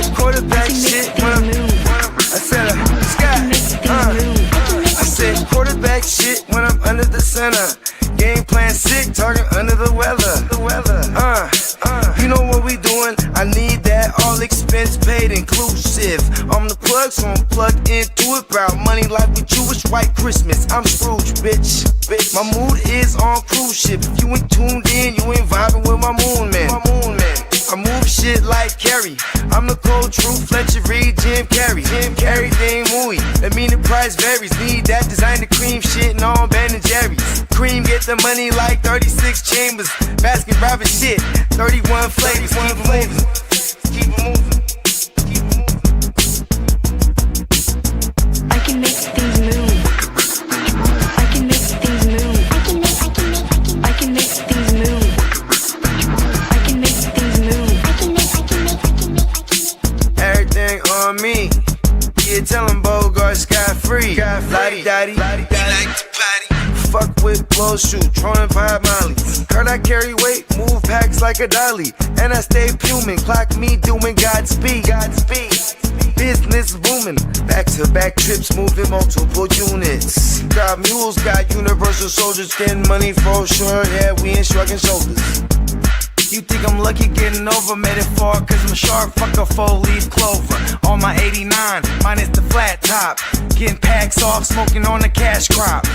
said quarterback shit when I'm I said I said quarterback shit when I'm under the center. Game plan sick, talking under the weather. You know what we doing? I need that all expense paid inclusive. I'm the plug, so I'm plugged into it. About money like with Jewish white Christmas. I'm Scrooge, bitch. My mood is on cruise ship. If you ain't tuned in, you ain't vibing with my moon man. I move shit like Kerry. I'm the cold truth, Fletcher Reed, Jim Carrey. Everything mooey, that mean the price varies. Need that designer cream shit and all Ben and Jerry's. Cream get the money like 36 chambers. Basket Robin shit, 31 flavors. Keep it moving. Keep it moving. Keep it moving. I can make things move. I can make things move. I can make things move. I can make things move. Everything on me. Yeah, tell him Bogart scot-free. Lottie daddy, he like to party. Fuck with blow shoot, trolling 5 mollies. Heard I carry weight, move packs like a dolly. And I stay fuming, clock me doing Godspeed. Business booming, back-to-back trips moving multiple units. Got mules, got universal soldiers, getting money for sure. Yeah, we ain't shrugging shoulders. You think I'm lucky getting over, made it far, cause I'm a shark, fuck a 4-leaf clover. On my 89, minus the flat top. Getting packs off, smoking on the cash crop.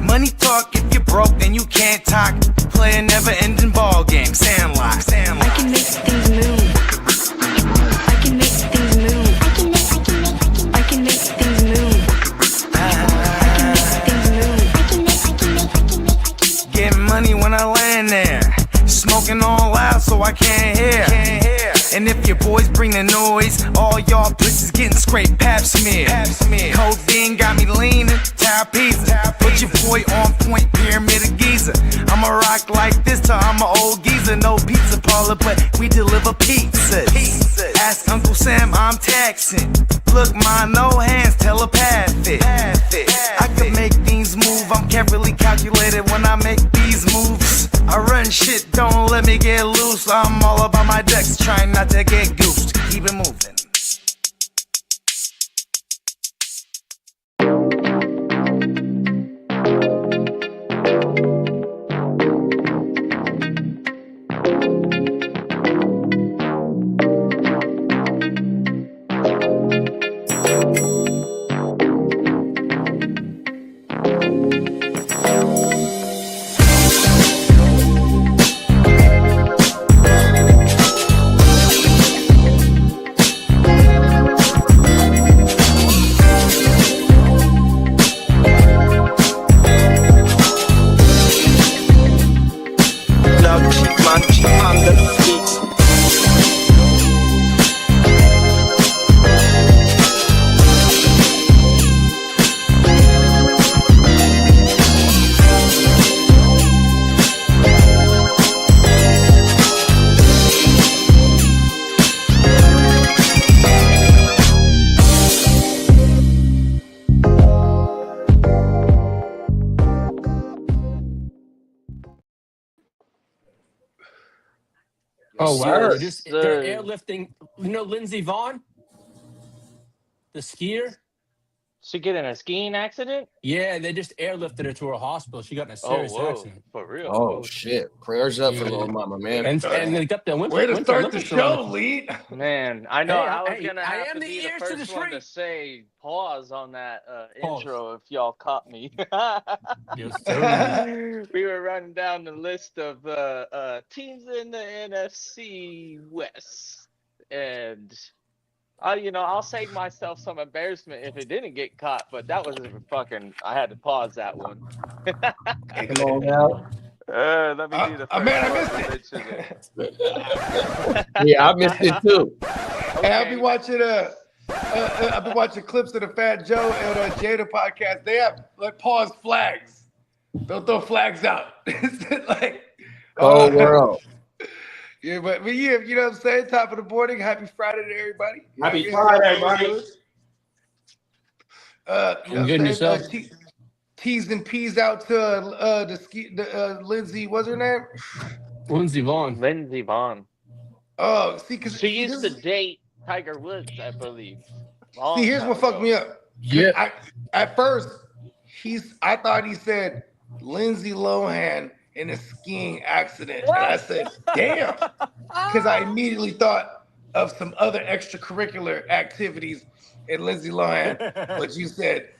Money talk, if you're broke, then you can't talk. Play a never-ending ball game, Sandlot. I can make things move. I can make things move. I can make things move. Getting money when I land there. Smoking all loud so I can't hear. And if your boys bring the noise, all y'all bitches getting scraped pap smear. Codeine got me leaning, trapeze. Put your boy on point, pyramid of Giza. I'ma rock like this till I'm an old geezer. No pizza parlor, but we deliver pizzas. Ask Uncle Sam, I'm taxing. Look, ma, no hands, telepathic. I can make things move, I'm carefully calculated when I make these moves. I run shit, don't let me get loose. I'm all about my decks, trying not to get goosed. Keep it moving. Oh, wow. They're airlifting. You know Lindsey Vonn? The skier? She get in a skiing accident? Yeah, they just airlifted her to her hospital. She got in a serious accident. For real. Oh, shit. Prayers up for little mama, man. And they got the winter. Way to start the show, Lead. Man, I know. Hey, I was going to I have am to the be the ears to the first one to street. say pause on that Pause. intro if y'all caught me. Yes, sir. We were running down the list of teams in the NFC West. And, I'll save myself some embarrassment if it didn't get caught. But that was I had to pause that one. Come on now. Let me do the first man, I one missed to mention it. Yeah, I missed it too. Hey, I've been watching I've been watching clips of the Fat Joe and Jada podcast. They have pause flags. They'll throw flags out. It's like World. Yeah, but yeah, you know what I'm saying? Top of the morning. Happy Friday to everybody. Happy Friday, everybody. I'm good yourself. T's and P's out to Lindsay, what's her name? Lindsey Vonn. Lindsey Vonn. Oh, see, because She used to date Tiger Woods, I believe. See, here's what fucked me up. Yeah. At first, I thought he said Lindsay Lohan in a skiing accident. And I said, damn. Because I immediately thought of some other extracurricular activities in Lindsay Lohan. But you said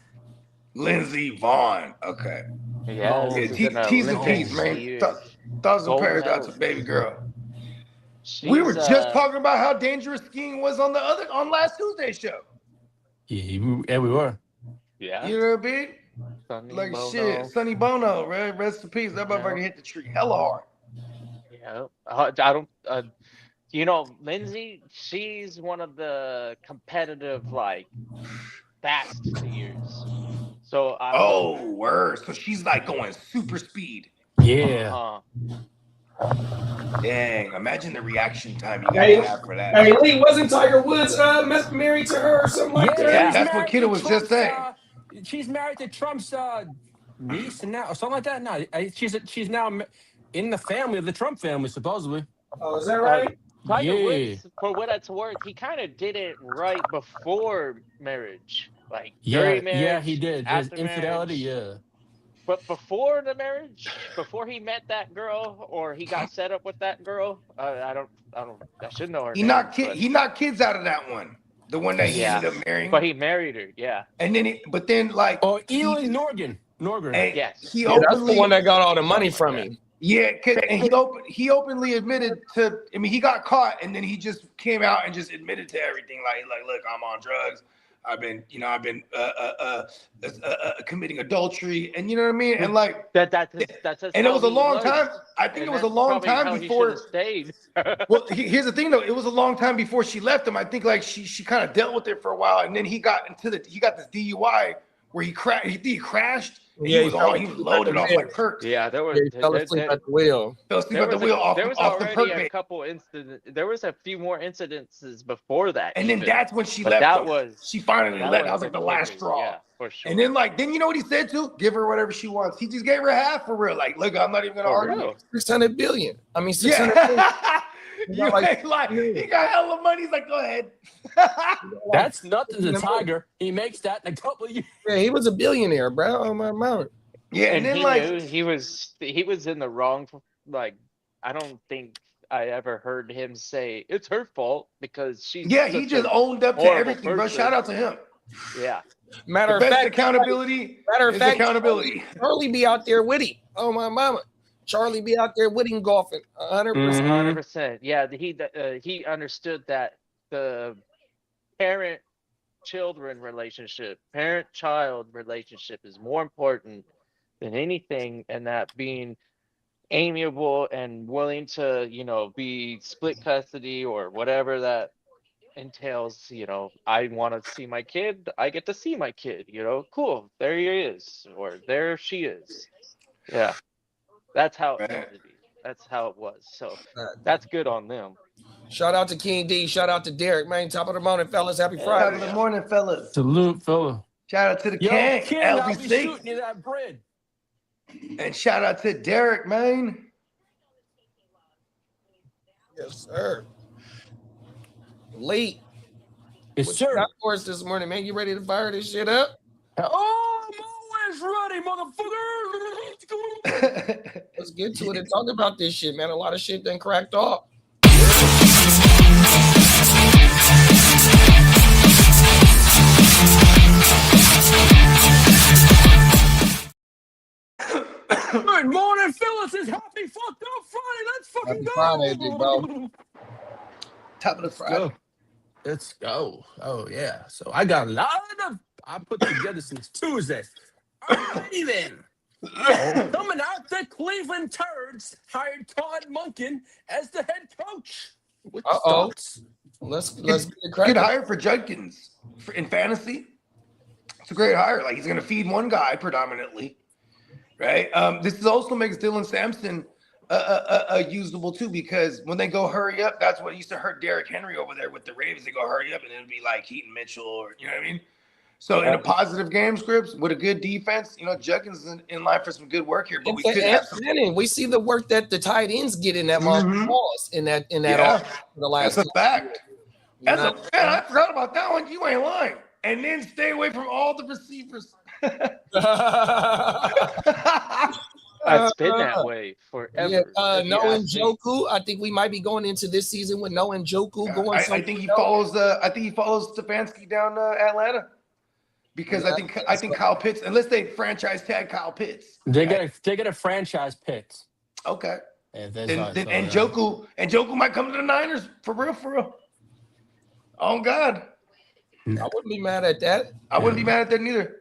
Lindsey Vaughn. Okay. Yeah, T's and P's, man. Thoughts and prayers out to baby girl. We were just talking about how dangerous skiing was on last Tuesday's show. Yeah, we were. Yeah. You know what I mean? Sonny Like Bono. shit, Sonny Bono, right? Rest in peace. That motherfucker hit the tree hella hard. Yeah, I don't. You know, Lindsay, she's one of the competitive, like, fast skiers. So Word. So she's like going super speed. Yeah. Dang, imagine the reaction time you gotta have for that. Hey, Lee, wasn't Tiger Woods married to her or something like that? Yeah, that's what Kiddo was just saying. She's married to Trump's niece and now, or something like that. No, she's now in the family of the Trump family, supposedly. Oh, is that right? Tiger Woods, for what it's worth, he kind of did it right before marriage, like during marriage. Yeah, he did. His After infidelity, marriage. But before the marriage, before he met that girl or he got set up with that girl, I should know her. He knocked kids out of that one. The one that he ended up marrying. But he married her, yeah. And then Eli Norgren. Yes. That's the one that got all the money from him. Yeah, and he openly admitted to. I mean, he got caught, and then he just came out and just admitted to everything. Like, look, I'm on drugs. I've been committing adultery, and you know what I mean. And like that's and it was a long time. I think it was a long time before. Well, here's the thing though. It was a long time before she left him. I think like she kind of dealt with it for a while, and then he got this DUI where he crashed. Yeah, he was loaded off like perks. Yeah, there was. He fell asleep at the wheel. Fell asleep at the wheel off the perk. A couple incidents. There was a few more incidences before that. And then that's when she left. She finally left. That was like the last straw. Yeah, for sure. And then you know what he said too? Give her whatever she wants. He just gave her half for real. Like, look, I'm not even gonna argue. 600 billion. I mean, 600 billion. You ain't like he got hella money. He's like, go ahead. That's nothing to Tiger. He makes that in a couple of years. Yeah, he was a billionaire, bro. Oh my mount. Yeah, and then he was in the wrong. Like, I don't think I ever heard him say it's her fault because she's. Yeah, he just owned up to everything, bro. Shout out to him. Yeah. Matter of fact, accountability. Charlie be out there with him. Oh my mama. Charlie be out there with him golfing 100%. 100%. Yeah, he understood that the parent-child relationship is more important than anything, and that being amiable and willing to, be split custody or whatever that entails. I want to see my kid, I get to see my kid. Cool. There he is, or there she is. Yeah. That's how it was. That's how it was. So that's good on them. Shout out to King D. Shout out to Derek, man. Top of the morning, fellas. Happy Friday. Top of the morning, fellas. Salute, fella. Shout out to the King, I'll be shooting you that bread. And shout out to Derek, man. Yes, sir. Late. Yes, What sir. you got for us this morning, man? You ready to fire this shit up? Oh, I'm always ready, motherfucker. Let's get to it and talk about this shit, man. A lot of shit done cracked off. Good morning, fellas. It's happy fucked up Friday. Let's fucking Happy go. Friday, big bro. Top of the Friday. Let's go. Oh, yeah. So I got a lot of, I put together since Tuesday. Alrighty then. Coming out, the Cleveland Turds hired Todd Monken as the head coach. Let's get it Good hire for Judkins in fantasy. It's a great hire. Like, he's going to feed one guy predominantly, right? This also makes Dylan Sampson usable too, because when they go hurry up, that's what used to hurt Derrick Henry over there with the Ravens. They go hurry up, and it'd be like Keaton Mitchell, or you know what I mean. So in a positive game scripts with a good defense, Judkins is in line for some good work here. But we could have some. We see the work that the tight ends get in that Marcus Wallace in that the last. That's a fact. Man, I forgot about that one. You ain't lying. And then stay away from all the receivers. It's been that way forever. No Njoku. I think we might be going into this season with no Njoku going. I think he follows. I think he follows Stefanski down Atlanta because I think Kyle Pitts, unless they franchise tag Kyle Pitts, they get a franchise Pitts. Okay. And Njoku might come to the Niners for real. Oh God. I wouldn't be mad at that. I wouldn't be mad at that neither.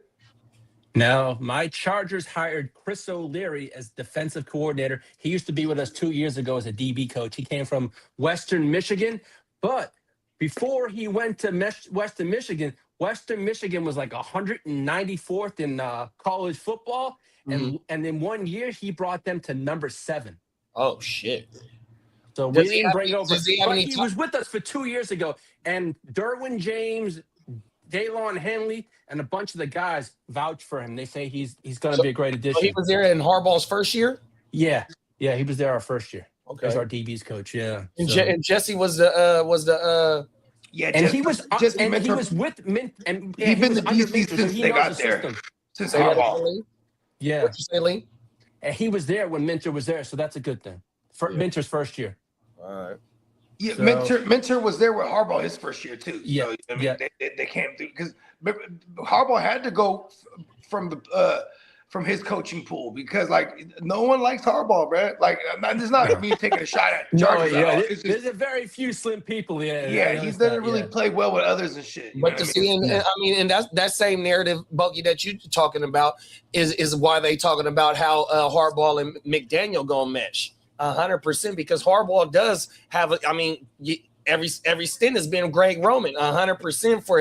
Now, my Chargers hired Chris O'Leary as defensive coordinator. He used to be with us 2 years ago as a DB coach. He came from Western Michigan. But before he went to Western Michigan was like 194th in college football. And in 1 year, he brought them to number 7. Oh, shit. So we didn't bring over. He was with us for 2 years ago. And Derwin James, Daylon Henley, and a bunch of the guys vouch for him. They say he's going to be a great addition. So he was there in Harbaugh's first year? Yeah, he was there our first year. Okay. As our DB's coach, yeah. And Jesse was the yeah, and he was with Mint, and he's been the DC since they got there. Since Harbaugh. Yeah. What'd you say, Lee? And he was there when Minter was there, so that's a good thing. For Minter's first year. All right. Yeah, Minter was there with Harbaugh his first year too. Yeah, so, I mean, they came through because Harbaugh had to go from his coaching pool because like no one likes Harbaugh, bro. Like this is not me taking a shot at Chargers. There's a very few slim people. Yeah, he doesn't really play well with others and shit. But to see, and that same narrative, Bogey, that you're talking about is why they talking about how Harbaugh and McDaniel gonna mesh. 100% because Harbaugh does have every stint has been Greg Roman 100% for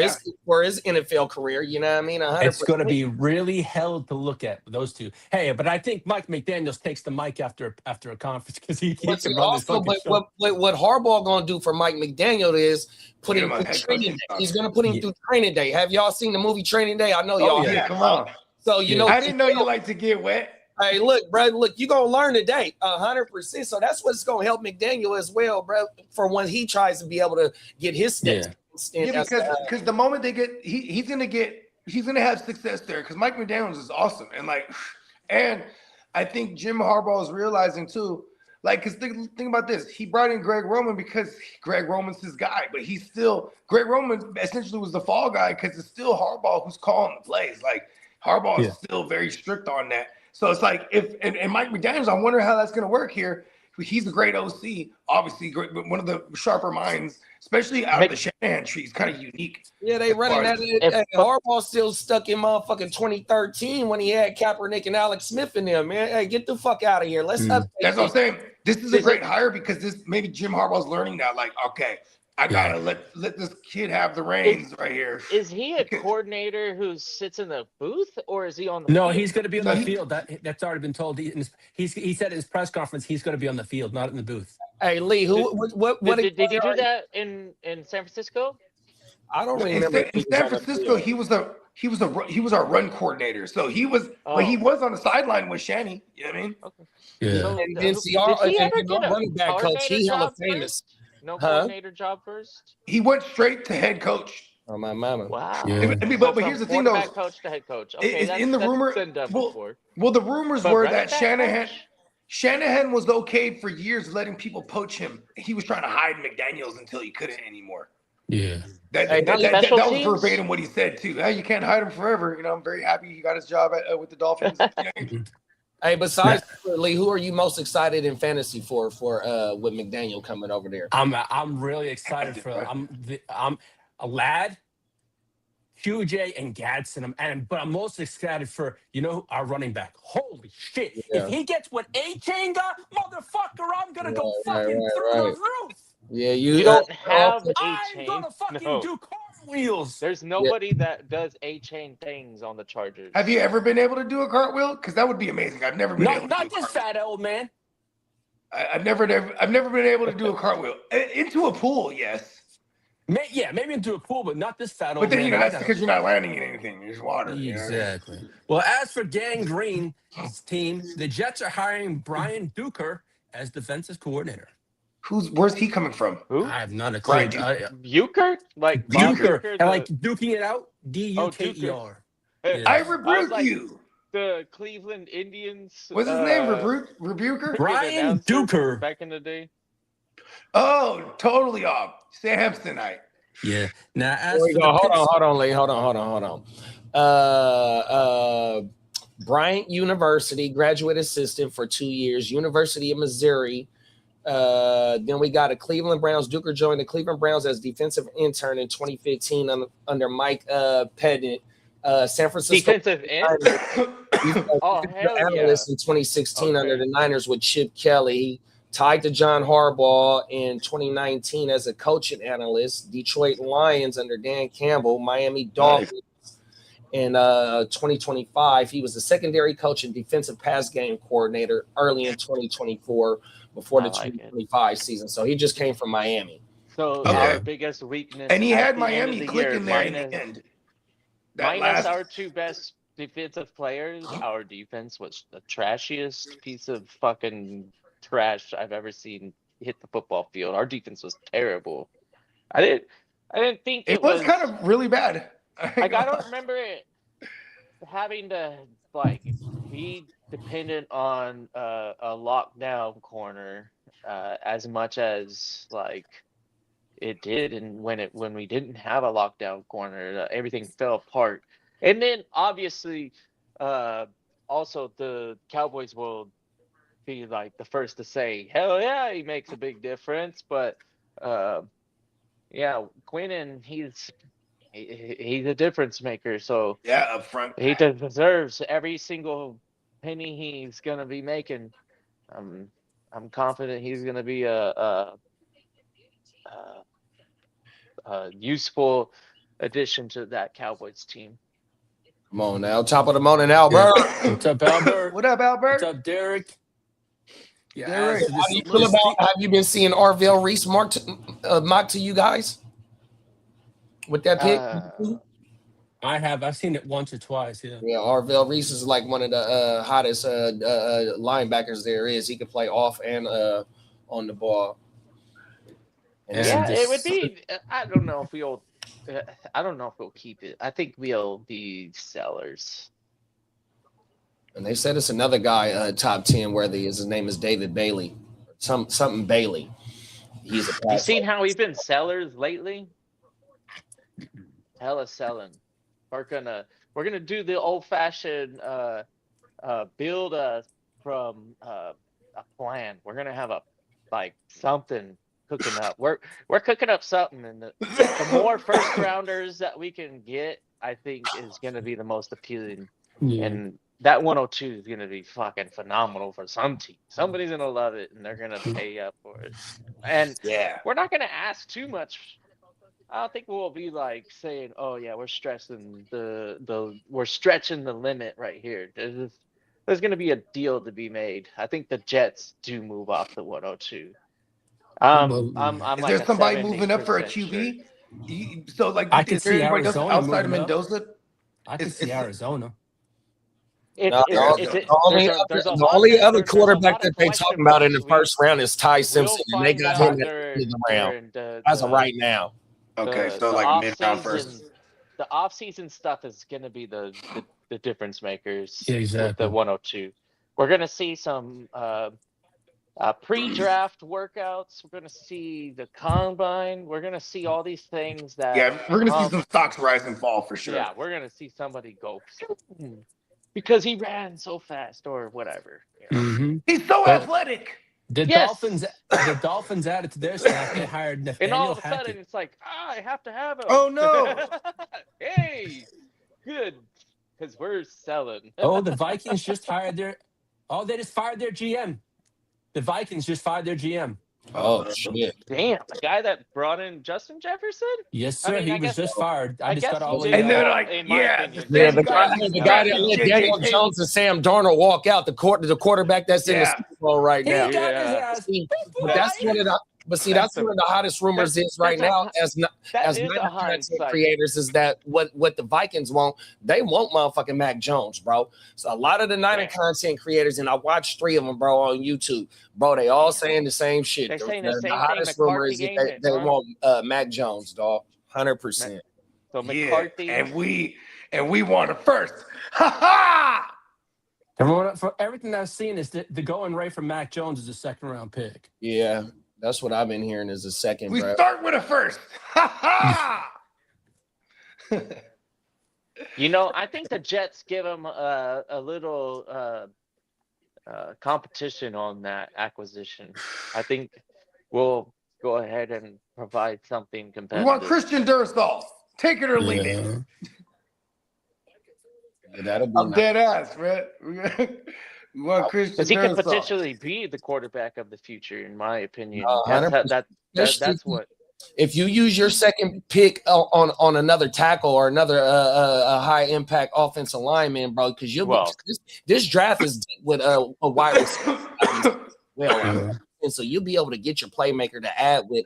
his NFL career. You know what I mean? 100%. It's going to be really hell to look at those two. Hey, but I think Mike McDaniels takes the mic after a conference because he can run this fucking show. What Harbaugh going to do for Mike McDaniel is put him through training day. He's going to put him through training day. Have y'all seen the movie Training Day? I know y'all. Yeah, come on. So I didn't know you like to get wet. Hey, look, bro. Look, you're gonna learn today, 100%. So that's what's gonna help McDaniel as well, bro. For when he tries to be able to get his stint. Because the moment they get, he's gonna have success there. Because Mike McDaniels is awesome, and I think Jim Harbaugh is realizing too. Like, because think about this. He brought in Greg Roman because Greg Roman's his guy, but Greg Roman essentially was the fall guy because it's still Harbaugh who's calling the plays. Like Harbaugh is still very strict on that. So it's like and Mike McDaniels, I wonder how that's going to work here. He's a great OC, obviously one of the sharper minds, especially out of the Shanahan tree. He's kind of unique. Yeah, they running that. Harbaugh still stuck in motherfucking 2013 when he had Kaepernick and Alex Smith in there, man. Hey, get the fuck out of here. Let's update. That's what I'm saying. This is a great hire because maybe Jim Harbaugh's learning now. Like, okay, I gotta let this kid have the reins right here. Is he a coordinator who sits in the booth, or is he on the? No, field? he's going to be on the field. That's already been told. He said in his press conference he's going to be on the field, not in the booth. Hey, Lee, did he do that in San Francisco? I don't remember. In San Francisco, he was our run coordinator. So he was, but he was on the sideline with Shanny. You know what I mean? Okay. Yeah. So, and then running back coach, he hella famous. No coordinator job first. He went straight to head coach. Oh my mama! Wow. Yeah. But here's the thing, though. Coach to head coach. Okay, in the rumor. Been done before. Well, the rumors were that Shanahan was okay for years letting people poach him. He was trying to hide McDaniels until he couldn't anymore. Yeah. That was verbatim what he said too. Hey, you can't hide him forever. You know, I'm very happy he got his job with the Dolphins. Hey, besides Lee, who are you most excited in fantasy for with McDaniel coming over there? I'm really excited for I'm a lad, QJ and Gadsden. But I'm most excited for our running back. Holy shit! Yeah. If he gets what A-Chain got, motherfucker, I'm gonna go fucking through the roof. Yeah, you don't have A-Chain. I'm gonna fucking do cartwheels. There's nobody that does A-Chain things on the Chargers. Have you ever been able to do a cartwheel? Because that would be amazing. I've never been able to not this fat old man. I've never been able to do a cartwheel into a pool. Yes. Maybe into a pool, but not this fat old man. But then that's because you're not landing in anything. There's water. Exactly. Well, as for Gang Green's team, the Jets are hiring Brian Duker as defensive coordinator. Where's he coming from? Who? I have not a clue. Brian Bucher? Like Bob Duker. Bucher, And like duking it out. Duker. Yeah. I I was rebuke like, you. the Cleveland Indians. What's his name? Rebuker? Brian announcer Duker. back in the day. Oh, totally off. Samsonite. Yeah. Now, as There we for go. the Hold on, Lee. Hold on. Bryant University, graduate assistant for 2 years, University of Missouri. Then we got a Cleveland Browns. Duker joined the Cleveland Browns as defensive intern in 2015 under Mike Pedant. San Francisco Defensive end. Oh, hell yeah. analyst in 2016 under the Niners with Chip Kelly. He tied to John Harbaugh in 2019 as a coaching analyst. Detroit Lions under Dan Campbell. Miami Dolphins. In 2025, he was the secondary coach and defensive pass game coordinator early in 2024 before the 2025 season. So he just came from Miami. So our biggest weakness, And he at had the end of Miami the clicking year, there in the end. Minus our two best defensive players, our defense was the trashiest piece of fucking trash I've ever seen hit the football field. Our defense was terrible. I didn't think It was kind of really bad. like I don't remember it having to like be dependent on a lockdown corner as much as like it did, and when we didn't have a lockdown corner, everything fell apart. And then obviously, also the Cowboys will be like the first to say, "Hell yeah, he makes a big difference." But yeah, Quinnen, he's a difference maker. So yeah, up front, he deserves every single penny he's gonna be making. I'm confident he's gonna be a useful addition to that Cowboys team. Come on now, top of the morning, Albert. What's up, Albert? What up, Albert? What's up, Derek? Yeah, Derek, How do you feel about? Have you been seeing Arvell Reese mock to you guys with that pick? I have. I've seen it once or twice. Yeah. Yeah, Arvell Reese is like one of the hottest linebackers there is. He can play off and on the ball. And Yeah, it would be. I don't know if we'll keep it. I think we'll be sellers. And they said it's another guy, top 10 worthy. His name is David Bailey. Something Bailey. He's a You seen how we've been sellers lately? Hella selling. We're gonna do the old fashioned build from a plan. We're gonna have something cooking up. We're cooking up something, and the more first rounders that we can get, I think is gonna be the most appealing. Yeah. And that 102 is gonna be fucking phenomenal for some team. Somebody's gonna love it, and they're gonna pay up for it. And we're not gonna ask too much. I don't think we'll be like saying, "Oh yeah, we're stretching we're stretching the limit right here." There's going to be a deal to be made. I think the Jets do move off the 102. I'm Is like there somebody moving up for a QB? So like, I can is there see anybody else Arizona outside of moving up. Mendoza? I can see Arizona. The only other quarterback that they talking about in the first round is Ty Simpson, and they got him in the round as of right now. Okay, so like mid-round first. The off-season stuff is going to be the difference makers. Yeah, exactly. With the 102. We're going to see some pre-draft workouts. We're going to see the combine. We're going to see all these things that. Yeah, we're going to see some stocks rise and fall for sure. Yeah, we're going to see somebody go because he ran so fast or whatever. You know? Mm-hmm. He's so athletic. The Dolphins added to their staff. They hired Nathaniel And all of a Hackett. sudden, it's like, I have to have him. Oh no! Hey, good, because we're selling. Oh, the Vikings just hired they just fired their GM. The Vikings just fired their GM. Oh shit! Damn, the guy that brought in Justin Jefferson? Yes, sir. He was just fired. I just got all he the. did. And they're like, In my opinion. The guy that let Daniel Jones and Sam Darnold walk out, the quarterback that's in the Super Bowl right now. He got his ass. But that's one of the But see, that's one of the hottest rumors is right now as That is a content hindsight. creators is that what the Vikings want, they want motherfucking Mac Jones, bro. So a lot of the Niner content creators, and I watched 3 of them, bro, on YouTube, bro. They all saying the same shit. They're saying the same thing. hottest rumor is McCarthy that ain't they it, huh? want Mac Jones, dog, 100%. So McCarthy, and we want it first. Ha ha! Everyone, for everything I've seen, is the going rate for Mac Jones is a 2nd-round pick. Yeah, that's what I've been hearing is a second. We bro. start with a first. Ha ha! I think the Jets give him a little competition on that acquisition. I think we'll go ahead and provide something We competitive. want Christian Durstall. Take it or leave it. That'll be I'm nice. dead ass, man. We want Christian Because he could Durstall. potentially be the quarterback of the future, in my opinion. 100%. That's what. If you use your second pick on another tackle or another a high impact offensive lineman, bro, because this draft is deep with a wide receiver. And so you'll be able to get your playmaker to add with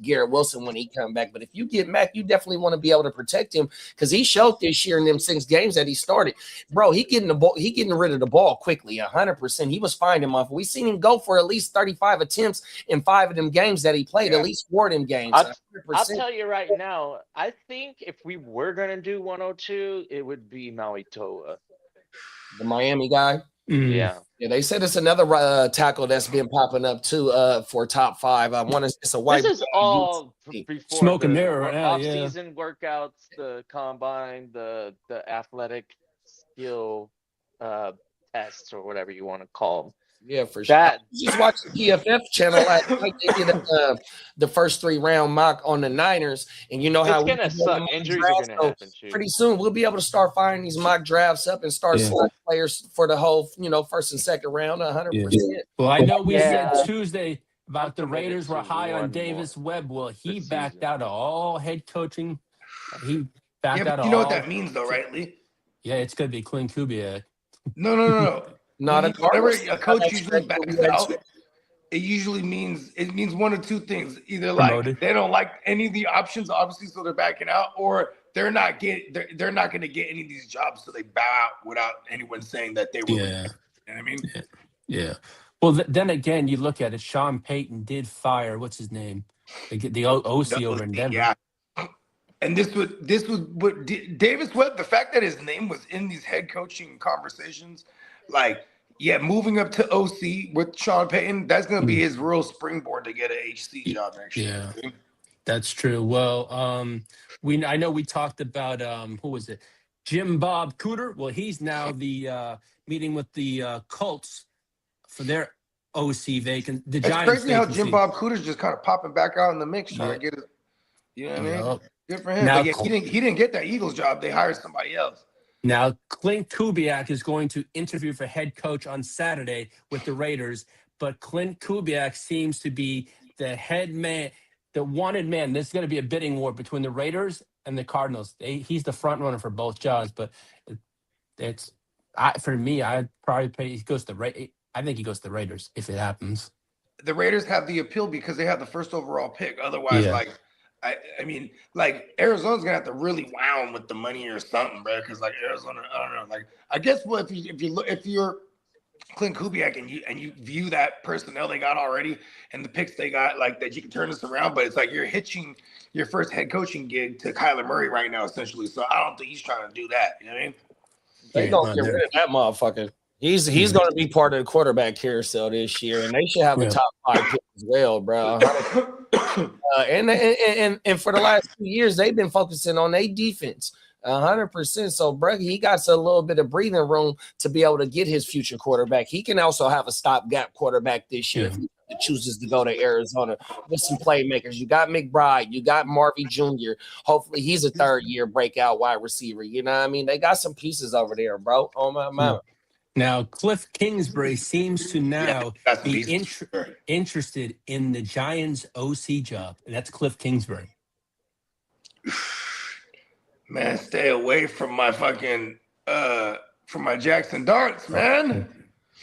Garrett Wilson when he come back. But if you get Mac, you definitely want to be able to protect him because he showed this year in them 6 games that he started. Bro, he getting rid of the ball quickly, 100%. He was finding him off. We seen him go for at least 35 attempts in 5 of them games that he played, at least 4 of them games. I'll tell you right now, I think if we were going to do 102, it would be Maui Toa. The Miami guy. Yeah. Yeah, they said it's another tackle that's been popping up too for top 5. I want to. It's a white. This is all before Smoke and the mirror, off-season workouts, the combine, the athletic skill tests or whatever you want to call them. Yeah, for sure. Just watch the PFF channel last night. They did the first 3-round mock on the Niners, and you know how it's gonna suck. Injuries are gonna happen too. Pretty soon we'll be able to start firing these mock drafts up and start selecting players for the whole, 1st and 2nd round, 100%. Well, I know we said Tuesday about the Raiders were high on Davis Webb. Well, he backed out of all head coaching. He backed out of all. You know what that means, though, right, Lee? Yeah, it's gonna be Clint Kubiak. No. Not whenever a coach usually backs out, it means one of 2 things. Either like they don't like any of the options, obviously, so they're backing out, or they're not going to get any of these jobs, so they bow out without anyone saying that they were. You know what I mean? Yeah. Well, then again, you look at it. Sean Payton did fire what's his name, the OC over in Denver. Yeah. And this was what Davis Webb. The fact that his name was in these head coaching conversations, moving up to OC with Sean Payton, that's going to be his real springboard to get an HC job next year. Yeah, that's true. Well, I know we talked about who was it? Jim Bob Cooter. Well, he's now the meeting with the Colts for their OC vacant. The Giants. It's crazy how Jim Bob Cooter's just kind of popping back out in the mix, trying to get it. You know what I mean? Good for him. Now, he didn't get that Eagles job. They hired somebody else. Now, Clint Kubiak is going to interview for head coach on Saturday with the Raiders, but Clint Kubiak seems to be the head man, the wanted man. This is going to be a bidding war between the Raiders and the Cardinals. He's the front runner for both jobs, but for me, I'd probably pay. I think he goes to the Raiders if it happens. The Raiders have the appeal because they have the first overall pick. Otherwise, I mean, Arizona's gonna have to really wow him with the money or something, bro. Because Arizona, I don't know. I guess if you're Clint Kubiak and you view that personnel they got already and the picks they got, that you can turn this around. But it's you're hitching your first head coaching gig to Kyler Murray right now, essentially. So I don't think he's trying to do that. You know what I mean? They gonna get rid of that motherfucker. He's going to be part of the quarterback carousel this year, and they should have a top 5 pick as well, bro. And for the last 2 years, they've been focusing on their defense 100%. So, bro, he got a little bit of breathing room to be able to get his future quarterback. He can also have a stopgap quarterback this year if he chooses to go to Arizona with some playmakers. You got McBride, you got Marvy Jr. Hopefully, he's a 3rd-year breakout wide receiver. You know what I mean? They got some pieces over there, bro. Oh my mama. Now, Cliff Kingsbury seems to now be interested in the Giants' OC job. And that's Cliff Kingsbury. Man, stay away from my fucking from my Jackson Darts, man.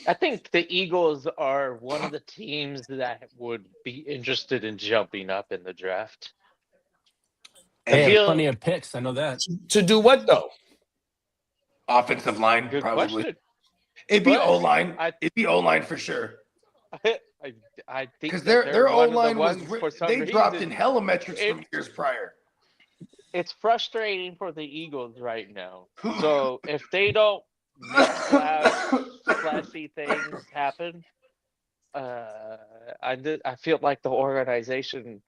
I think the Eagles are one of the teams that would be interested in jumping up in the draft. They I have feel plenty of picks. I know that. To do what though? Offensive line, good probably. question. It'd be But O-line. I- It'd be O-line for sure. I think Because that their they're one of the O-line was ones for some they dropped reason. in hella metrics from It- years prior. It's frustrating for the Eagles right now. So if they don't make flashy things happen, I feel like the organization,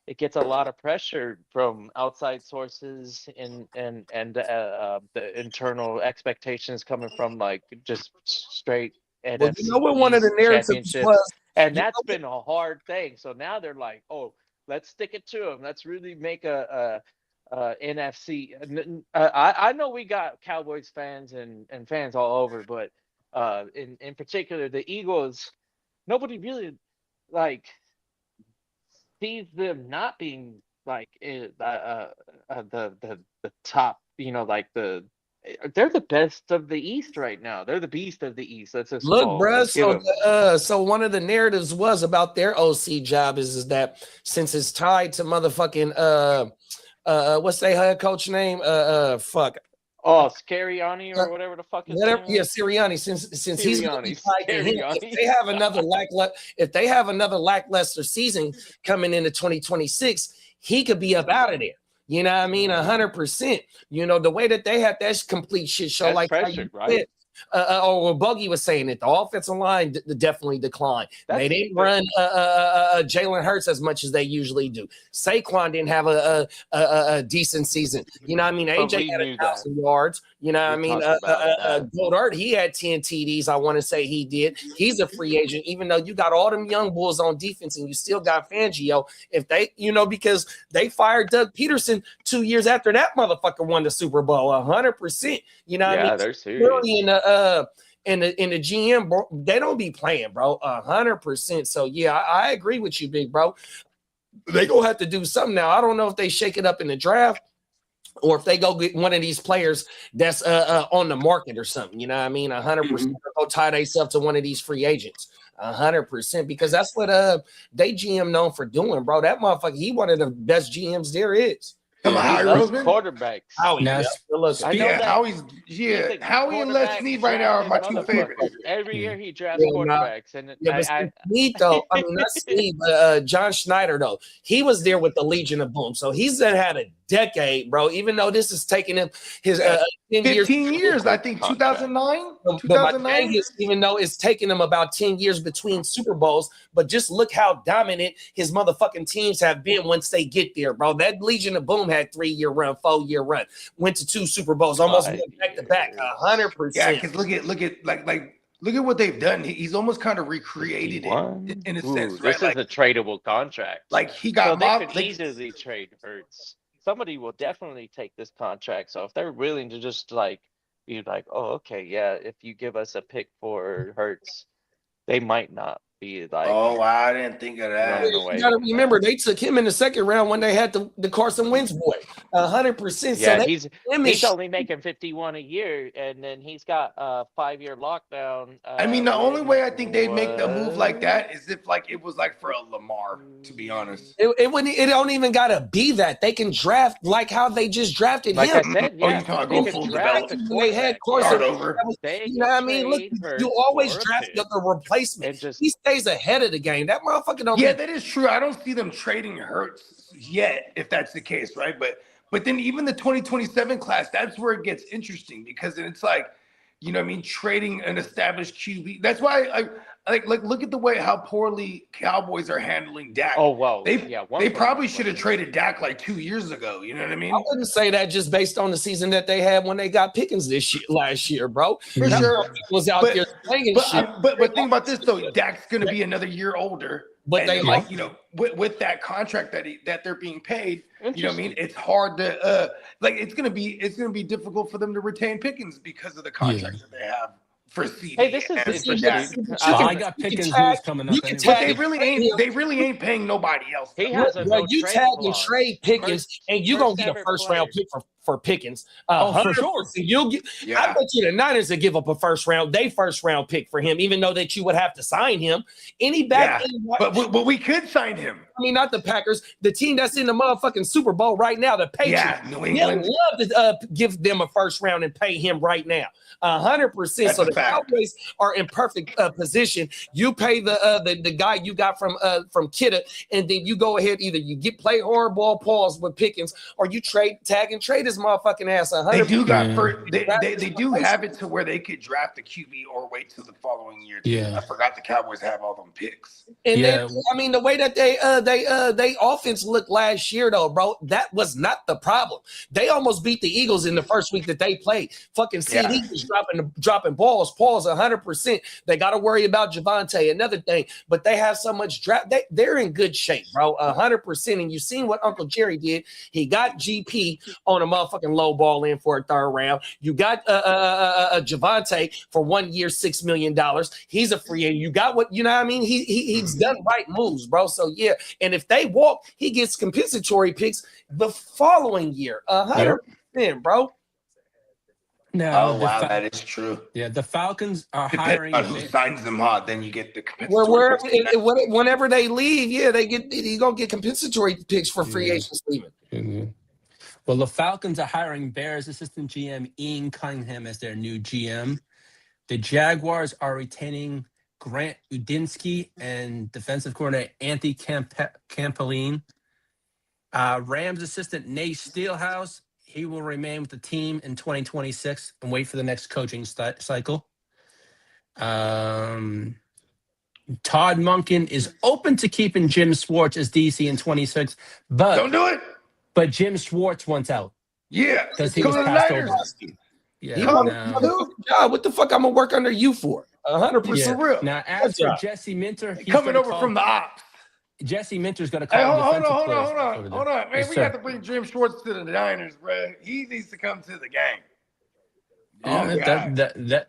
it gets a lot of pressure from outside sources and the internal expectations coming from like just straight NFC Well, you know what one of the East narratives championships. was? And You that's know been a hard thing. So now they're like, oh, let's stick it to them. Let's really make a NFC. I know we got Cowboys fans and fans all over, but in particular the Eagles, nobody really like sees them not being like the top. Like they're the best of the East right now. They're the beast of the East. Let's just Look, call. bruh. Let's give So one of the narratives was about their OC job is that since it's tied to motherfucking what's their head coach name? Fuck. Oh, Scariani or whatever the fuck his Whatever, name yeah, was. Sirianni. Since he's gonna be Sirianni, tied to him, Sirianni. if they have another lackluster season coming into 2026, he could be up out of there. You know what I mean? 100%. You know, the way that they had that complete shit show, That's like how pressured, you right? said, or Buggy was saying it, the offensive line definitely declined. They didn't run Jalen Hurts as much as they usually do. Saquon didn't have a decent season. You know what I mean? But AJ we had knew 1,000 yards. You know what I We mean? talked about that. Goddard, he had 10 TDs. I want to say he did. He's a free agent, even though you got all them young bulls on defense and you still got Fangio. If they, because they fired Doug Peterson 2 years after that motherfucker won the Super Bowl, 100%. You know what I mean? They're serious. In the GM, bro, they don't be playing, bro, 100%. So yeah, I agree with you, big bro. They gonna have to do something now. I don't know if they shake it up in the draft or if they go get one of these players that's on the market or something. You know what I mean? 100% go tie themselves to one of these free agents. 100%, because that's what they GM known for doing, bro. That motherfucker, he one of the best GMs there is. Come on, He Howie loves Roseman. quarterbacks. Howie, Now, I know that. Howie and Les Snead right now are my two favorites. Every year he drafts Yeah, quarterbacks, and Yeah, but Snead, though, I mean, not Snead, but John Schneider, though, he was there with the Legion of Boom. So he's had a decade, bro, even though this is taking him his 15 years, I think, 2009? But my thing is, even though it's taking him about 10 years between Super Bowls, but just look how dominant his motherfucking teams have been once they get there, bro. That Legion of Boom had 3-year run, 4-year run, went to 2 Super Bowls, almost went back to back, 100%. Yeah, because look at what they've done. He's almost kind of recreated it in a sense, right? This is a tradable contract. Like he So got they mobbed. could easily trade Hurts. Somebody will definitely take this contract. So if they're willing to just be like, oh, okay, yeah, if you give us a pick for Hurts, they might not be like. Oh wow, I didn't think of that. running away You gotta from remember, that. they took him in the second round when they had the Carson Wentz boy, 100%. Yeah, So he's only making 51 a year, and then he's got a 5-year lockdown. I mean, the only way I think they'd make the move like that is if it was for a Lamar, to be honest. it don't even gotta be that. They can draft like how they just drafted Like him. I said, Oh, yeah, you can't they go could full draft development. a They had quarterback. Carson. Start over. They You know what I mean? Look, trade Hurts you always for a draft pick the replacement. and just He stays ahead of the game. That motherfucker don't. Yeah, that is true. I don't see them trading Hurts yet, if that's the case, right? But then even the 2027 class, that's where it gets interesting because then it's trading an established QB. That's why I look at the way how poorly Cowboys are handling Dak. Oh well, They probably should have traded Dak 2 years ago. You know what I mean? I wouldn't say that just based on the season that they had when they got Pickens last year, bro. For sure. Was out there playing shit. But think about this though. Dak's going to be another year older. But they with that contract that they're being paid, you know what I mean? It's hard to it's gonna be difficult for them to retain Pickens because of the contract that they have for CD. Hey, this is and interesting. Dak. I got Pickens news coming up. Anyway. But they really ain't paying nobody else. He has a Bro, no you trade tag and clause. trade Pickens, and you gonna get a first round pick for Pickens. For sure. You'll get. I bet you the Niners would give up a first round pick for him, even though that you would have to sign him. Any back end, but we could sign him. I mean, not the Packers, the team that's in the motherfucking Super Bowl right now, the Patriots. Yeah, New They'd England. love to give them a first round and pay him right now. 100%. So the Cowboys are in perfect position. You pay the guy you got from Kidda, and then you go ahead, either you play hardball pause with Pickens, or you tag and trade his motherfucking ass. 100%. They do they do have it to where they could draft a QB or wait till the following year. Yeah. I forgot the Cowboys have all them picks. And then, I mean, the way that they offense looked last year, though, bro, that was not the problem. They almost beat the Eagles in the first week that they played. Fucking CD was dropping balls. Paul's 100%. They got to worry about Javonte, another thing. But they have so much draft. They're in good shape, bro, 100%. And you've seen what Uncle Jerry did. He got GP on a motherfucking low ball in for a third round. You got Javonte for 1 year, $6 million. He's a free agent. You got what, you know what I mean? He's done right moves, bro. So, yeah. And if they walk, he gets compensatory picks the following year. 100%, bro. No, that is true. Yeah, the Falcons are hiring. On who signs them hard, then you get the compensatory picks. Whenever they leave, you're gonna get compensatory picks for free agents leaving. Mm-hmm. Well, the Falcons are hiring Bears assistant GM Ian Cunningham as their new GM. The Jaguars are retaining Grant Udinsky and defensive coordinator Anthony Campoline. Rams assistant Nate Steelhouse, he will remain with the team in 2026 and wait for the next coaching cycle. Todd Monken is open to keeping Jim Schwartz as DC in 26, but don't do it. But Jim Schwartz wants out. Yeah, because he was passed over. Yeah, what the fuck I'm gonna work under you for? 100%. For real. Now, as for Jesse Minter, he's coming over from the ops. Jesse Minter's going to call. Hold on, man. We got to bring Jim Schwartz to the Niners, bro. He needs to come to the game. The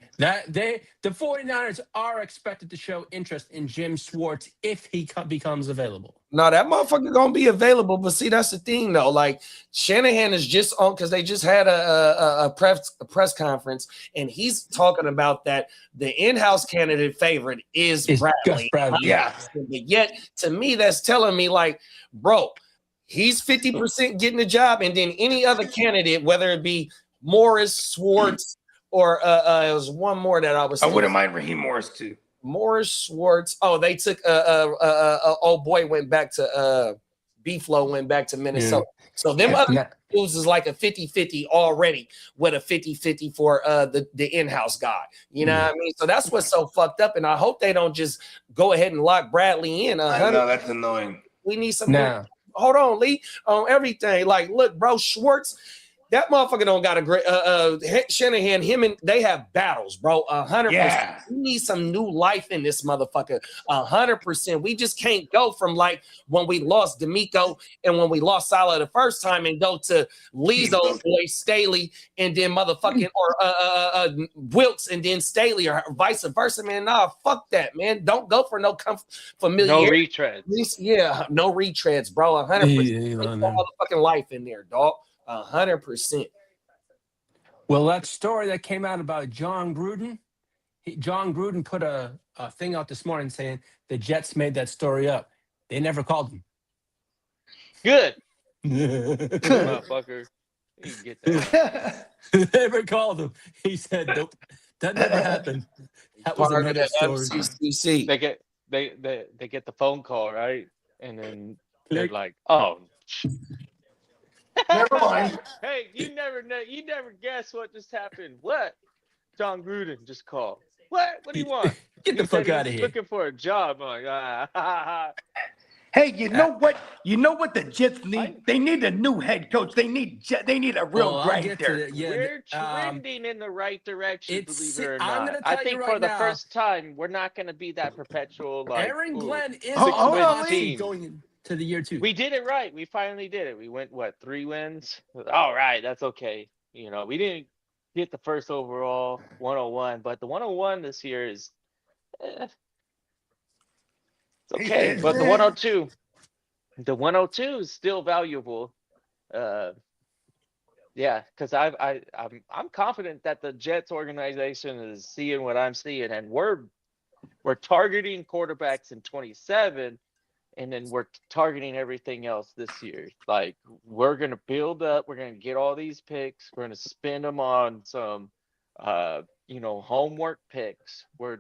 49ers are expected to show interest in Jim Schwartz if he becomes available. No, that motherfucker gonna be available, but see, that's the thing though. Like Shanahan is just on because they just had a press conference, and he's talking about that the in-house candidate favorite is Bradley. Gus Bradley. Yeah, but yet to me, that's telling me like, bro, he's 50% getting the job, and then any other candidate, whether it be Morris, Schwartz, or it was one more that I was. I wouldn't mind Raheem Morris too. Morris, Schwartz. Oh, they took old boy went back to B-Flow went back to Minnesota. Yeah. So them other dudes is like a 50-50 already with a 50-50 for the in-house guy. You know what I mean? So that's what's so fucked up. And I hope they don't just go ahead and lock Bradley in. I know that's annoying. We need some hold on, Lee, on everything. Like, look, bro, Schwartz. That motherfucker don't got a great Shanahan, him and they have battles, bro. 100%. Yeah. We need some new life in this motherfucker. 100%. We just can't go from like when we lost D'Amico and when we lost Salah the first time and go to Lee's old boy Staley and then motherfucking or Wilkes and then Staley or vice versa, man. Nah, fuck that, man. Don't go for no familiar. No retreads. Yeah, no retreads, bro. 100%. Motherfucking life in there, dog. 100%. Well, that story that came out about John Gruden, John Gruden put a thing out this morning saying the Jets made that story up. They never called him. Good. Motherfucker. You can get that. They never called him. He said, nope, that never happened. That was another story. FCC. They get the phone call, right? And then they're like, oh, never mind. Hey, you never know. You never guess what just happened. What? John Gruden just called. What do you want? Get the fuck out of here. Looking for a job. I'm like, Hey, you know what? You know what the Jets need? They need a new head coach. They need a real grind there. We're trending in the right direction, believe it or not. I think for the first time, we're not going to be that perpetual. Like, Aaron Glenn is going to the year 2. We did it right. We finally did it. We went 3 wins. All right, that's okay. You know, we didn't get the first overall 101, but the 101 this year is it's okay. But the 102 is still valuable. Yeah, because I'm confident that the Jets organization is seeing what I'm seeing, and we're targeting quarterbacks in 27, and then we're targeting everything else this year. Like we're gonna build up, we're gonna get all these picks, we're gonna spend them on some, homework picks. We're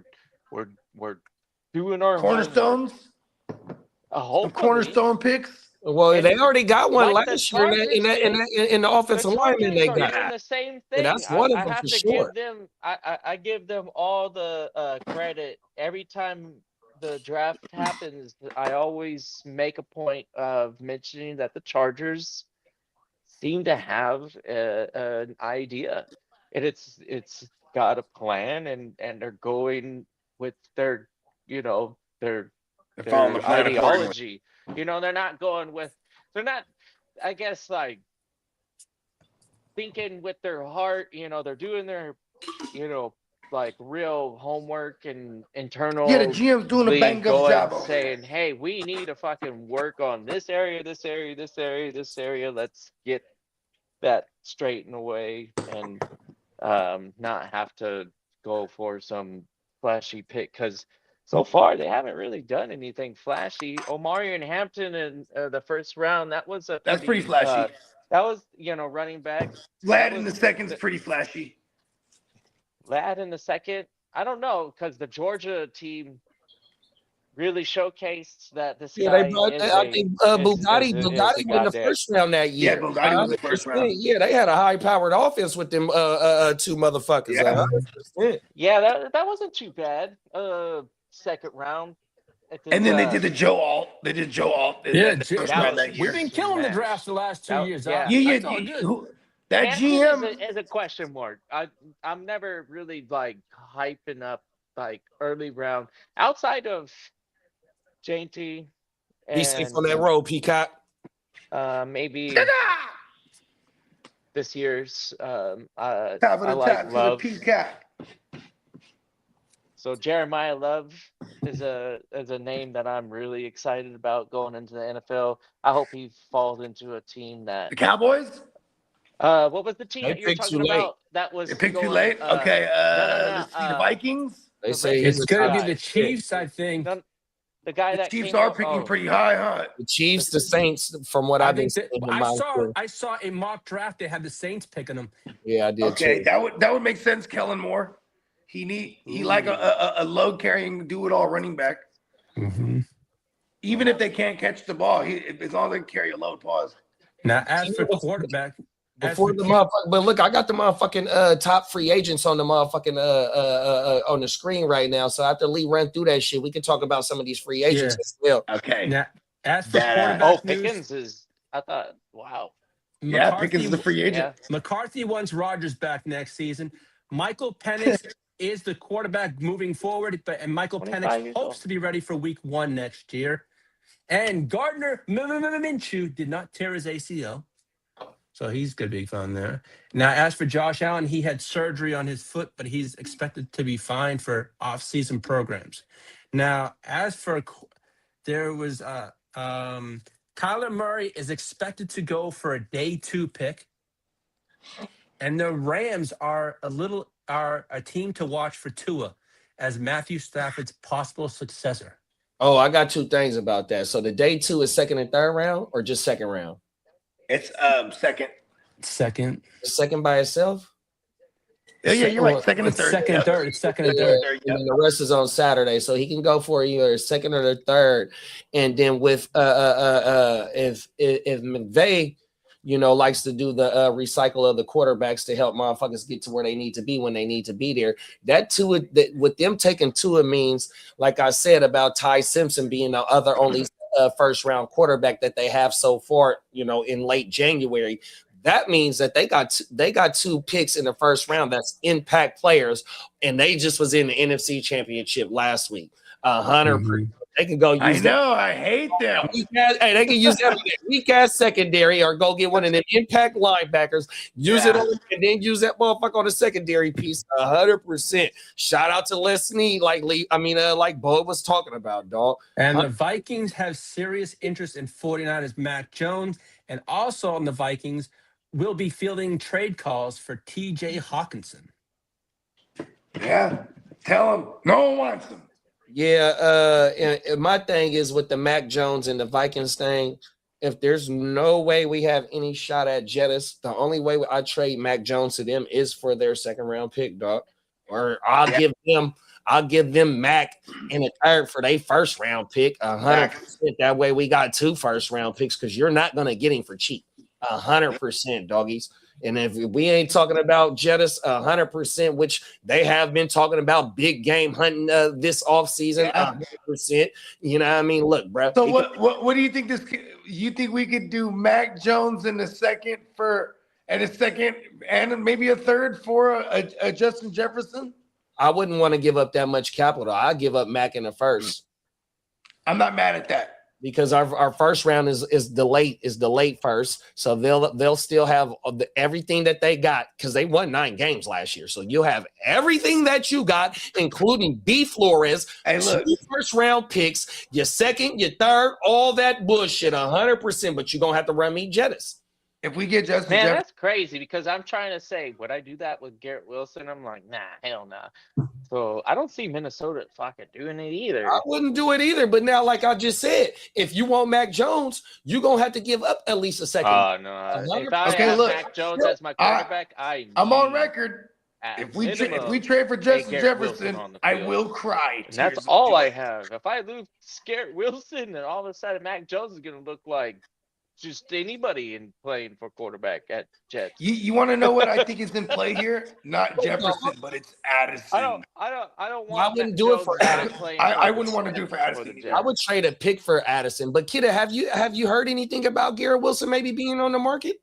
doing our homework. Cornerstones, some Hopefully, cornerstone picks. Well, they and already got one like the last year Chargers did. in the The offensive lineman Chargers they are got. doing the same Yeah, thing. that's one of I them have for to sure. give them. I give them all the credit every time the draft happens. I always make a point of mentioning that the Chargers seem to have an idea, and it's got a plan, and they're going with their you know their They're following the their plan accordingly. ideology. They're not going with. They're not. I guess like thinking with their heart, they're doing their, like real homework and internal Yeah, the GM's doing a bang up job over there. saying, hey, we need to fucking work on this area, this area, this area, this area. Let's get that straightened away and not have to go for some flashy pick because so far they haven't really done anything flashy. Omari and Hampton in the first round, That's pretty flashy. that was running back. Lad in the second's pretty flashy. Lad in the second, I don't know, because the Georgia team really showcased that this Yeah, guy they brought. is I think Bugatti is a went in the goddamn- first round that year. Yeah, Bugatti was the first round. Yeah, they had a high-powered offense with them two motherfuckers. Yeah. 100%. Yeah, that wasn't too bad. Second round. And then they did the Joe Alt. They did Joe Alt. Yeah, first that round was- that year. we've been killing the drafts the last 2 That- years. yeah. That's all good. That Hampton GM. is a question mark. I'm never really like hyping up like early round outside of JT. Be safe on that road, Peacock. Maybe this year's Top of I the like top to the Love. Peacock. So Jeremiah Love is a name that I'm really excited about going into the NFL. I hope he falls into a team that. The Cowboys? What was the team They that you were picked talking too late. about? That was They picked too going, late? Okay. no, Let's see. The Vikings? They The say Vikings It's going to be guy. the Chiefs, I think. No, the guy The that Chiefs came are out- picking oh, pretty high, huh? the Chiefs, the Saints, from what I I've been think seeing. that, in my career. I saw a mock draft. They had the Saints picking them. Yeah, I did Okay, too. that would make sense. Kellen Moore. He like a load carrying, do it all running back. Mm-hmm. Even if they can't catch the ball, as long as they can carry a load. Pause. Now, as for quarterback, Before the motherfucker, but look, I got the motherfucking top free agents on the motherfucking on the screen right now. So after Lee run through that shit, we can talk about some of these free agents Yeah. as well. Okay. now, as for Badass. quarterback news, Pickens is. I thought, wow. Yeah, McCarthy- Pickens is the free agent. Yeah. McCarthy wants Rodgers back next season. Michael Penix is the quarterback moving forward, and Michael 25 Penix years hopes old. to be ready for Week 1 next year. And Gardner Minshew did not tear his ACL, so he's going to be fun there. Now, as for Josh Allen, he had surgery on his foot, but he's expected to be fine for off-season programs. Now, as for there was Kyler Murray is expected to go for a day 2 pick. And the Rams are a team to watch for Tua as Matthew Stafford's possible successor. Oh, I got two things about that. So the day 2 is second and third round, or just second round? It's second. Second. Second by itself. Yeah, you're right. Second and It's third. second and Yeah. third. It's second and third. And then the rest is on Saturday, so he can go for either second or the third. And then with if McVay, likes to do the recycle of the quarterbacks to help motherfuckers get to where they need to be when they need to be there. That Tua, with them taking Tua means, like I said about Ty Simpson being the other only first round quarterback that they have so far, in late January. That means that they got 2 picks in the first round that's impact players, and they just was in the NFC Championship last week. 100%. They can go use I that. know. I hate them. Hey, they can use that weak ass secondary, or go get one of them impact linebackers, use it on, and then use that motherfucker on the secondary piece. 100%. Shout out to Les Snead, like Bo was talking about, dog. And the Vikings have serious interest in 49ers Mac Jones, and also on the Vikings, will be fielding trade calls for T.J. Hawkinson. Yeah. Tell him no one wants him. Yeah, and my thing is with the Mac Jones and the Vikings thing, if there's no way we have any shot at Jettis, the only way I trade Mac Jones to them is for their second round pick, dog. Or I'll give them Mac in a third for their first round pick, 100%. That way we got 2 first round picks because you're not gonna get him for cheap. 100%, doggies. And if we ain't talking about Jettis 100%, which they have been talking about big game hunting this offseason, 100%. You know what I mean? Look, bro. So what do you think you think we could do Mac Jones in the second and maybe a third for a Justin Jefferson? I wouldn't want to give up that much capital. I'd give up Mac in the first. I'm not mad at that. Because our first round is the late first, so they'll still have everything that they got because they won 9 games last year. So you'll have everything that you got, including B. Flores, 2 first round picks, your second, your third, all that bullshit, 100%. But you're gonna have to run me Jettis. If we get Justin Jefferson, that's crazy because I'm trying to say, would I do that with Garrett Wilson? I'm like, nah, hell nah. So I don't see Minnesota fucking doing it either. I wouldn't do it either. But now, like I just said, if you want Mac Jones, you're gonna have to give up at least a second. Oh no! If I have Mac Jones as my quarterback, I'm on record. If we trade for Justin Jefferson, I will cry. And that's all I have. If I lose Garrett Wilson, and all of a sudden Mac Jones is gonna look like just anybody in playing for quarterback at Jets. You want to know what I think is in play here? Not Jefferson, but it's Addison. I don't want. I wouldn't do it for Addison. I wouldn't want to do it for Addison. I would trade a pick for Addison. But Kidda, have you heard anything about Garrett Wilson maybe being on the market?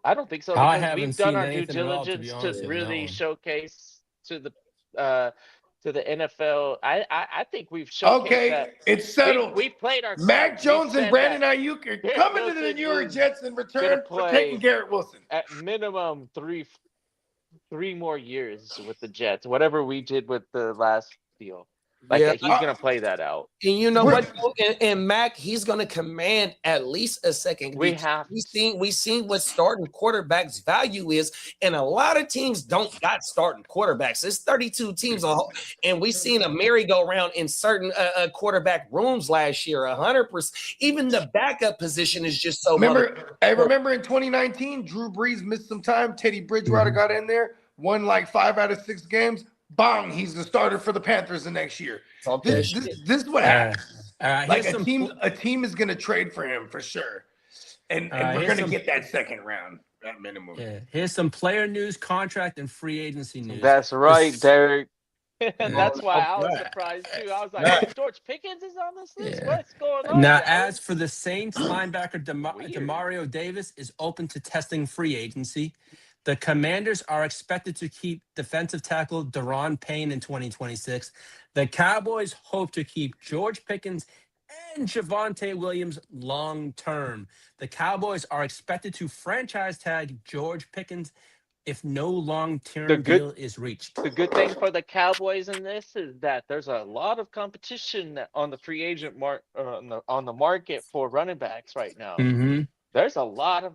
I don't think so. Because we've done our due diligence to really showcase to the NFL. I think we've showcased that. It's settled. We played our Mac Jones and Brandon Ayuk are coming to the New York Jets in return for taking Garrett Wilson. At minimum, three more years with the Jets. Whatever we did with the last deal. He's gonna play that out. And you know what? And Mac, he's gonna command at least a second. We seen what starting quarterbacks value is, and a lot of teams don't got starting quarterbacks. There's 32 teams, and we seen a merry-go-round in certain quarterback rooms last year. 100%. Even the backup position is just so. Remember in 2019, Drew Brees missed some time. Teddy Bridgewater got in there, won like 5 out of 6 games. Bang! He's the starter for the Panthers the next year. This is what happens. A team is going to trade for him for sure, and we're going to get that second round at minimum. Yeah. Here's some player news, contract, and free agency news. That's right, Derek. That's why I was surprised too. I was like, George Pickens is on this list. Yeah. What's going on? Now, as for the Saints, linebacker Demario Davis is open to testing free agency. The Commanders are expected to keep defensive tackle Daron Payne in 2026. The Cowboys hope to keep George Pickens and Javonte Williams long term. The Cowboys are expected to franchise tag George Pickens if no long-term deal is reached. The good thing for the Cowboys in this is that there's a lot of competition on the free agent on the market for running backs right now. Mm-hmm. There's a lot of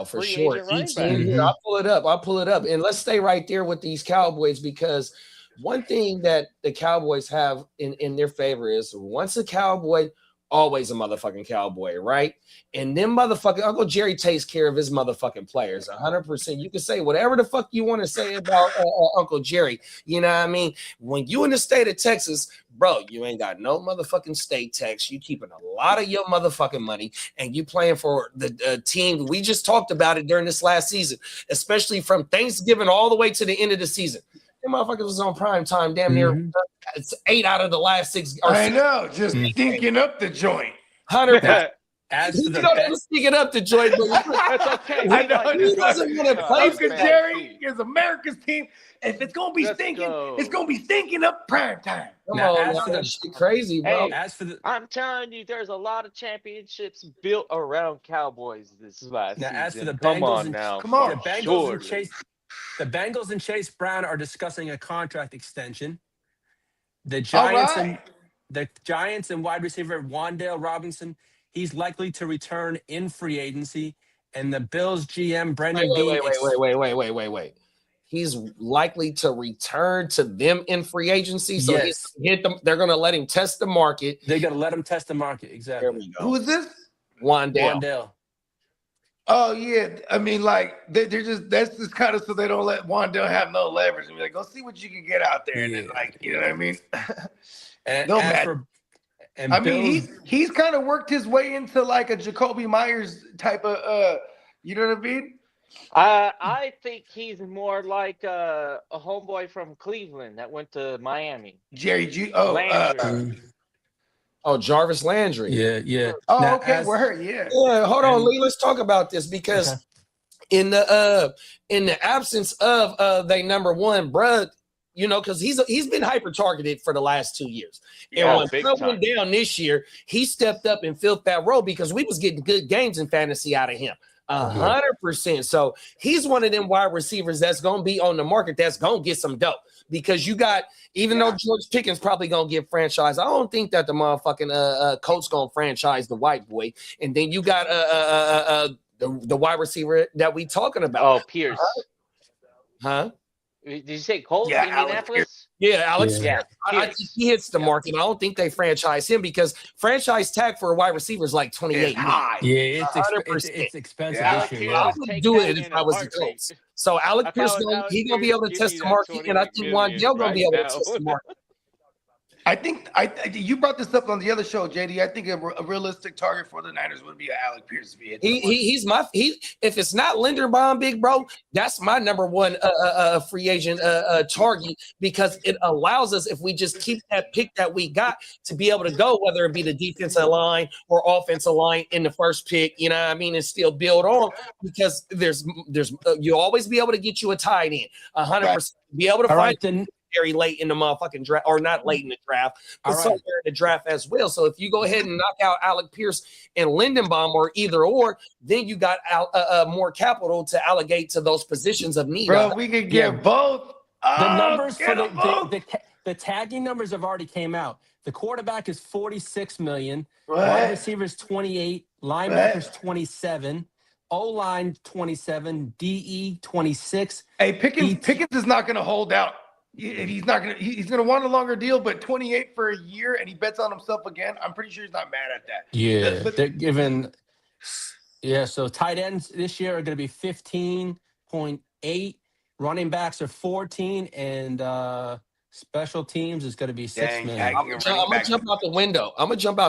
for sure. I'll pull it up. And let's stay right there with these Cowboys because one thing that the Cowboys have in their favor is once a Cowboy, always a motherfucking Cowboy, right? And then Uncle Jerry takes care of his motherfucking players 100%. You can say whatever the fuck you want to say about Uncle Jerry. You know what I mean? When you in the state of Texas, bro, you ain't got no motherfucking state tax. You keeping a lot of your motherfucking money and you playing for the team. We just talked about it during this last season, especially from Thanksgiving all the way to the end of the season. Them motherfuckers was on prime time, damn near. It's 8 out of the last 6. I know, just stinking up the joint. 100%. As for the stinking up the joint, but that's okay. I know. He doesn't want to play for Jerry is America's team. If it's gonna be stinking, it's gonna be stinking up prime time. Come on, that shit crazy, bro. Hey, I'm telling you, there's a lot of championships built around Cowboys this last season. As for the Bengals, the Bengals and Chase Brown are discussing a contract extension. The Giants and wide receiver Wan'Dale Robinson, he's likely to return in free agency. And the Bills GM Brendan Bean. Wait. He's likely to return to them in free agency. So Yes. they're going to let him test the market. They're going to let him test the market. There Exactly. we go. Who is this? Wandale. Oh yeah, I mean, like they're just that's just kind of so they don't let Wandale have no leverage and be like, go see what you can get out there, and then, like, you know what I mean? And No as match. for, and I Bills, mean, he's kind of worked his way into like a Jacoby Myers type of you know what I mean? I think he's more like a homeboy from Cleveland that went to Miami. Jerry G. Landry. Jarvis Landry. yeah. Oh, Now, okay, word, yeah. Yeah, hold on, Lee. Let's talk about this because in the absence of they number one, bruh, you know, because he's been hyper targeted for the last 2 years. And when Trump went down this year, he stepped up and filled that role because we was getting good games in fantasy out of him. 100%. So he's one of them wide receivers that's going to be on the market that's going to get some dope because you got, even though George Pickens probably going to get franchised, I don't think that the motherfucking coach going to franchise the white boy. And then you got the wide receiver that we talking about. Oh, Pierce. Huh? Did you say Colts? Yeah, Indianapolis? Alex. Yeah. I think he hits the market. I don't think they franchise him because franchise tag for a wide receiver is like 28. High. Yeah, it's it's expensive Yeah. this year. I Yeah. would Take do that it if in I a was the heartbeat. Colts. So Alec If I Pierce, was Alex he's gonna be able to Pierce, test give the me market, that and I think $28 Wandale gonna be able to million test the market. I think you brought this up on the other show, JD. I think a realistic target for the Niners would be Alec Pierce. If it's not Linderbaum, big bro, that's my number one free agent target because it allows us, if we just keep that pick that we got, to be able to go, whether it be the defensive line or offensive line in the first pick, you know what I mean, and still build on because there's you'll always be able to get you a tight end, 100%. Be able to find very late in the motherfucking draft, or not late in the draft, but somewhere in the draft as well. So if you go ahead and knock out Alec Pierce and Lindenbaum or either or, then you got more capital to allocate to those positions of need. Bro, we could get both. The numbers for the tagging numbers have already came out. The quarterback is 46 million, wide receivers 28, linebackers 27. O-line 27, DE 26. Hey, Pickens is not going to hold out. He's going to want a longer deal, but 28 for a year, and he bets on himself again. I'm pretty sure he's not mad at that. Yeah, they're giving. Yeah, so tight ends this year are going to be 15.8. Running backs are 14, and special teams is going to be 6 million. I'm gonna jump out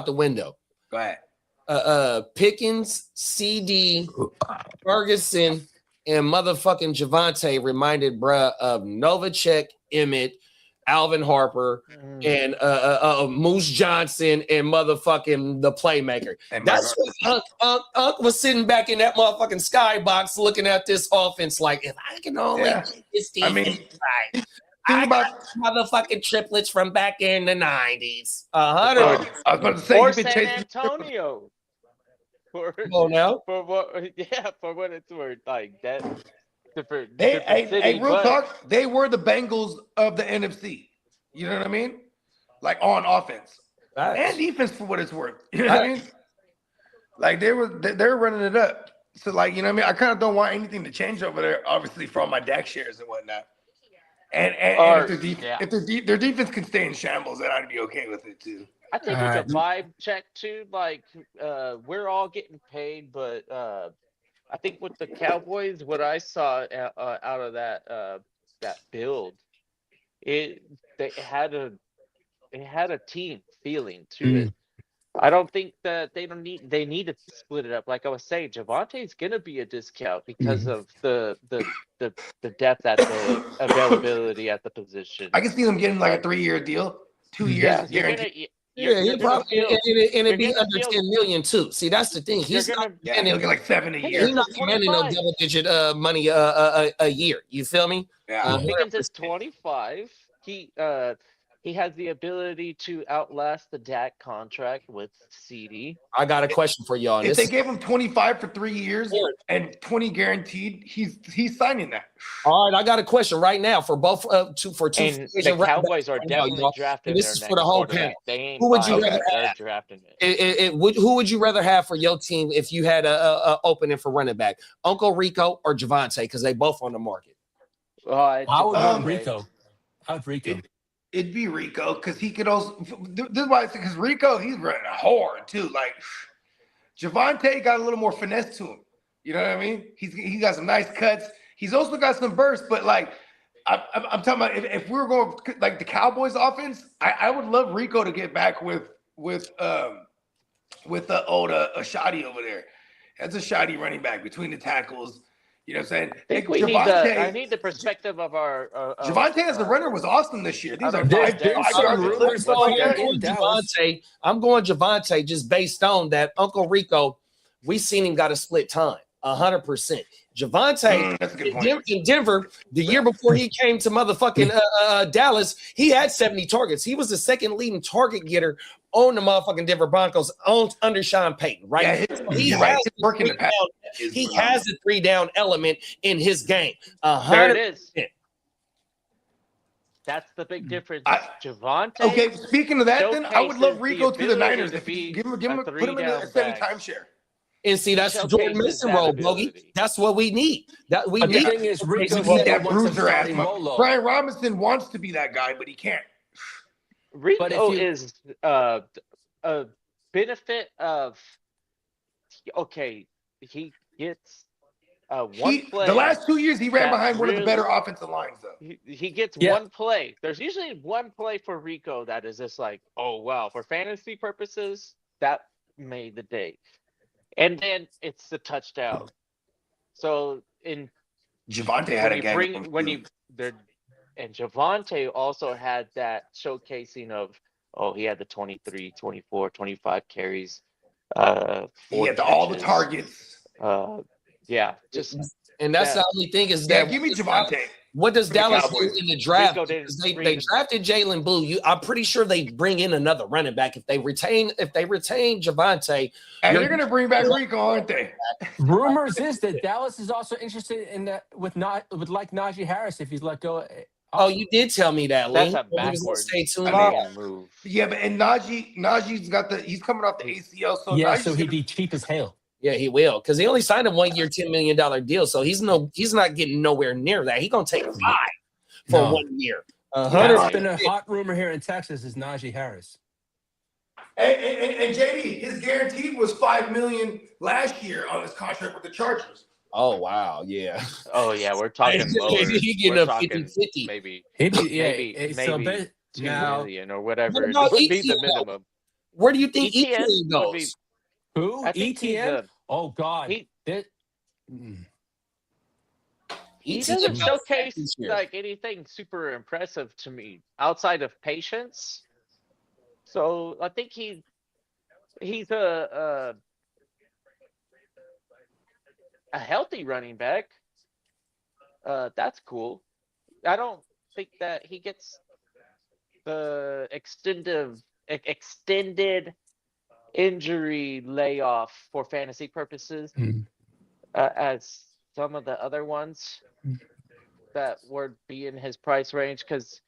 the window. Go ahead. Pickens, CD, Ferguson, and motherfucking Javante reminded bruh of Novacek, Emmett, Alvin Harper, and Moose Johnson, and motherfucking the playmaker. That's what Unc was sitting back in that motherfucking skybox looking at this offense like, if I can only get this defense right. I got motherfucking triplets from back in the 90s. 100. I was about to say, Or you've been San chasing Antonio. For what it's worth, like that. Hey, real talk. They were the Bengals of the NFC. You know what I mean? Like on offense and defense, for what it's worth. You know what I mean? Like they're running it up. So like, you know what I mean? I kind of don't want anything to change over there, obviously, for all my DAC shares and whatnot. And if their defense can stay in shambles, then I'd be okay with it too. I think it's a vibe check too. Like we're all getting paid, but I think with the Cowboys, what I saw out of that build, they had a team feeling to it. I don't think that they need to split it up. Like I was saying, Javante's gonna be a discount because of the depth at the availability at the position. I can see them getting like a 3-year deal, 2 years guaranteed. He probably and it'd be under 10 million too. See, that's the thing. He's not he'll get like 7 a year. He's not commanding no double-digit money a year. You feel me? Yeah. Pickens is 25. He has the ability to outlast the Dak contract with CD. I got a question for y'all. If they gave him 25 for 3 years and 20 guaranteed, he's signing that. All right, I got a question right now for both two. And the Cowboys are definitely drafting this their is next for the whole quarterback. panel. They ain't Who would you buying rather it, they're have? drafting it. Who would you rather have for your team if you had a opening for running back? Uncle Rico or Javante? Because they both on the market. I would want Javante. Rico. I would Rico. It'd be Rico because he could also. This is why I say because Rico, he's running hard too. Like Javante got a little more finesse to him. You know what I mean? He got some nice cuts. He's also got some bursts, but like I'm talking about if we were going like the Cowboys offense, I would love Rico to get back with the old Ashadi over there. That's a shoddy running back between the tackles. You know what I'm saying? I think I need the perspective of our. Javante as a runner was awesome this year. These are There's been some rumors about that in Dallas. I'm going Javante just based on that Uncle Rico. We seen him got a split time, 100%. Javante that's a good point. in Denver, the year before he came to motherfucking Dallas, he had 70 targets. He was the second leading target getter on the motherfucking Denver Broncos under Sean Payton, right? Yeah, he right. has a 3-down element in his game. There it is. That's the big difference. Javante. Okay, speaking of that, then I would love showcases Rico the to the Niners. ability Give to be him, a put him in a 70 timeshare. And see, that's the Jordan Mason role, Bogey. That's what we need. That we But the need. thing is, Rico He said that he wants to bruiser ass. start Molo. Brian Robinson wants to be that guy, but he can't. Rico is a benefit of he gets one play. The last 2 years he ran that behind one of the really- better offensive lines, though. He gets one play. There's usually one play for Rico that is just like, oh wow, for fantasy purposes, that made the day. And then it's the touchdown. So in Javante had a game. And Javante also had that showcasing of, he had the 23, 24, 25 carries. He had all the targets. Yeah, just and that's the only thing is Yeah, that give me Javante. what does Dallas do Cowboys. in the draft? Rico didn't Because They screen him. drafted Jalen Blue. I'm pretty sure they bring in another running back if they retain Javante. And they're gonna bring back Rico, aren't they? Rumors is that Dallas is also interested in that with Najee Harris if he's let go. Oh, you did tell me that, Lee. That's a You was gonna backwards stay too long. move. Yeah, but and Najee's got he's coming off the ACL, so Yeah, Najee's so he'd gonna- be cheap as hell. Yeah, he will because he only signed a 1-year, $10 million deal. So he's not getting nowhere near that. He's gonna take 5 for No. 1 year. That's been a hot rumor here in Texas is Najee Harris. And JD, his guaranteed was $5 million last year on his contract with the Chargers. Oh wow, yeah. Oh yeah, we're talking lower. He getting We're a talking 50-50. maybe Maybe so maybe 2 now million or whatever. What It about would be the ETN? minimum. Where do you think ETN ETN would be- goes? who I think he's ETN? Oh God, he- Mm. He ETN doesn't goes showcase this year. like anything super impressive to me outside of patience. So I think he's a healthy running back. That's cool. I don't think that he gets the extended injury layoff for fantasy purposes as some of the other ones that would be in his price range. Because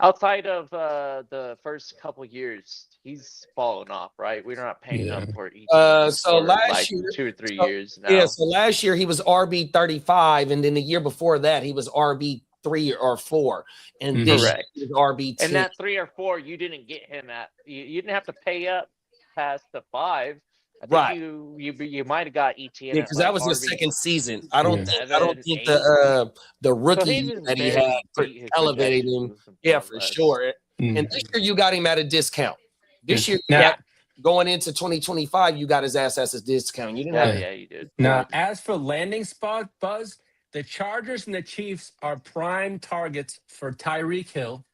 outside of the first couple years, he's fallen off, right? We're not paying him for each. So for last like year- 2 or 3 so- years now. Yeah, so last year he was RB 35, and then the year before that he was RB 3 or 4, and this Correct. year he was RB 2. And that 3 or 4, you didn't get him at. You didn't have to pay up past the 5. I think Right. You might have got ETN. Yeah, because that was his RB second season. I don't think 7, the 8. rookie So that he barely had beat his elevated him. projections, Yeah, more for or less. sure. Mm. And this year you got him at a discount. This year, Now- going into 2025, you got his ass as a discount. You didn't Hell have yeah, you did. Now, as for landing spot buzz, the Chargers and the Chiefs are prime targets for Tyreek Hill.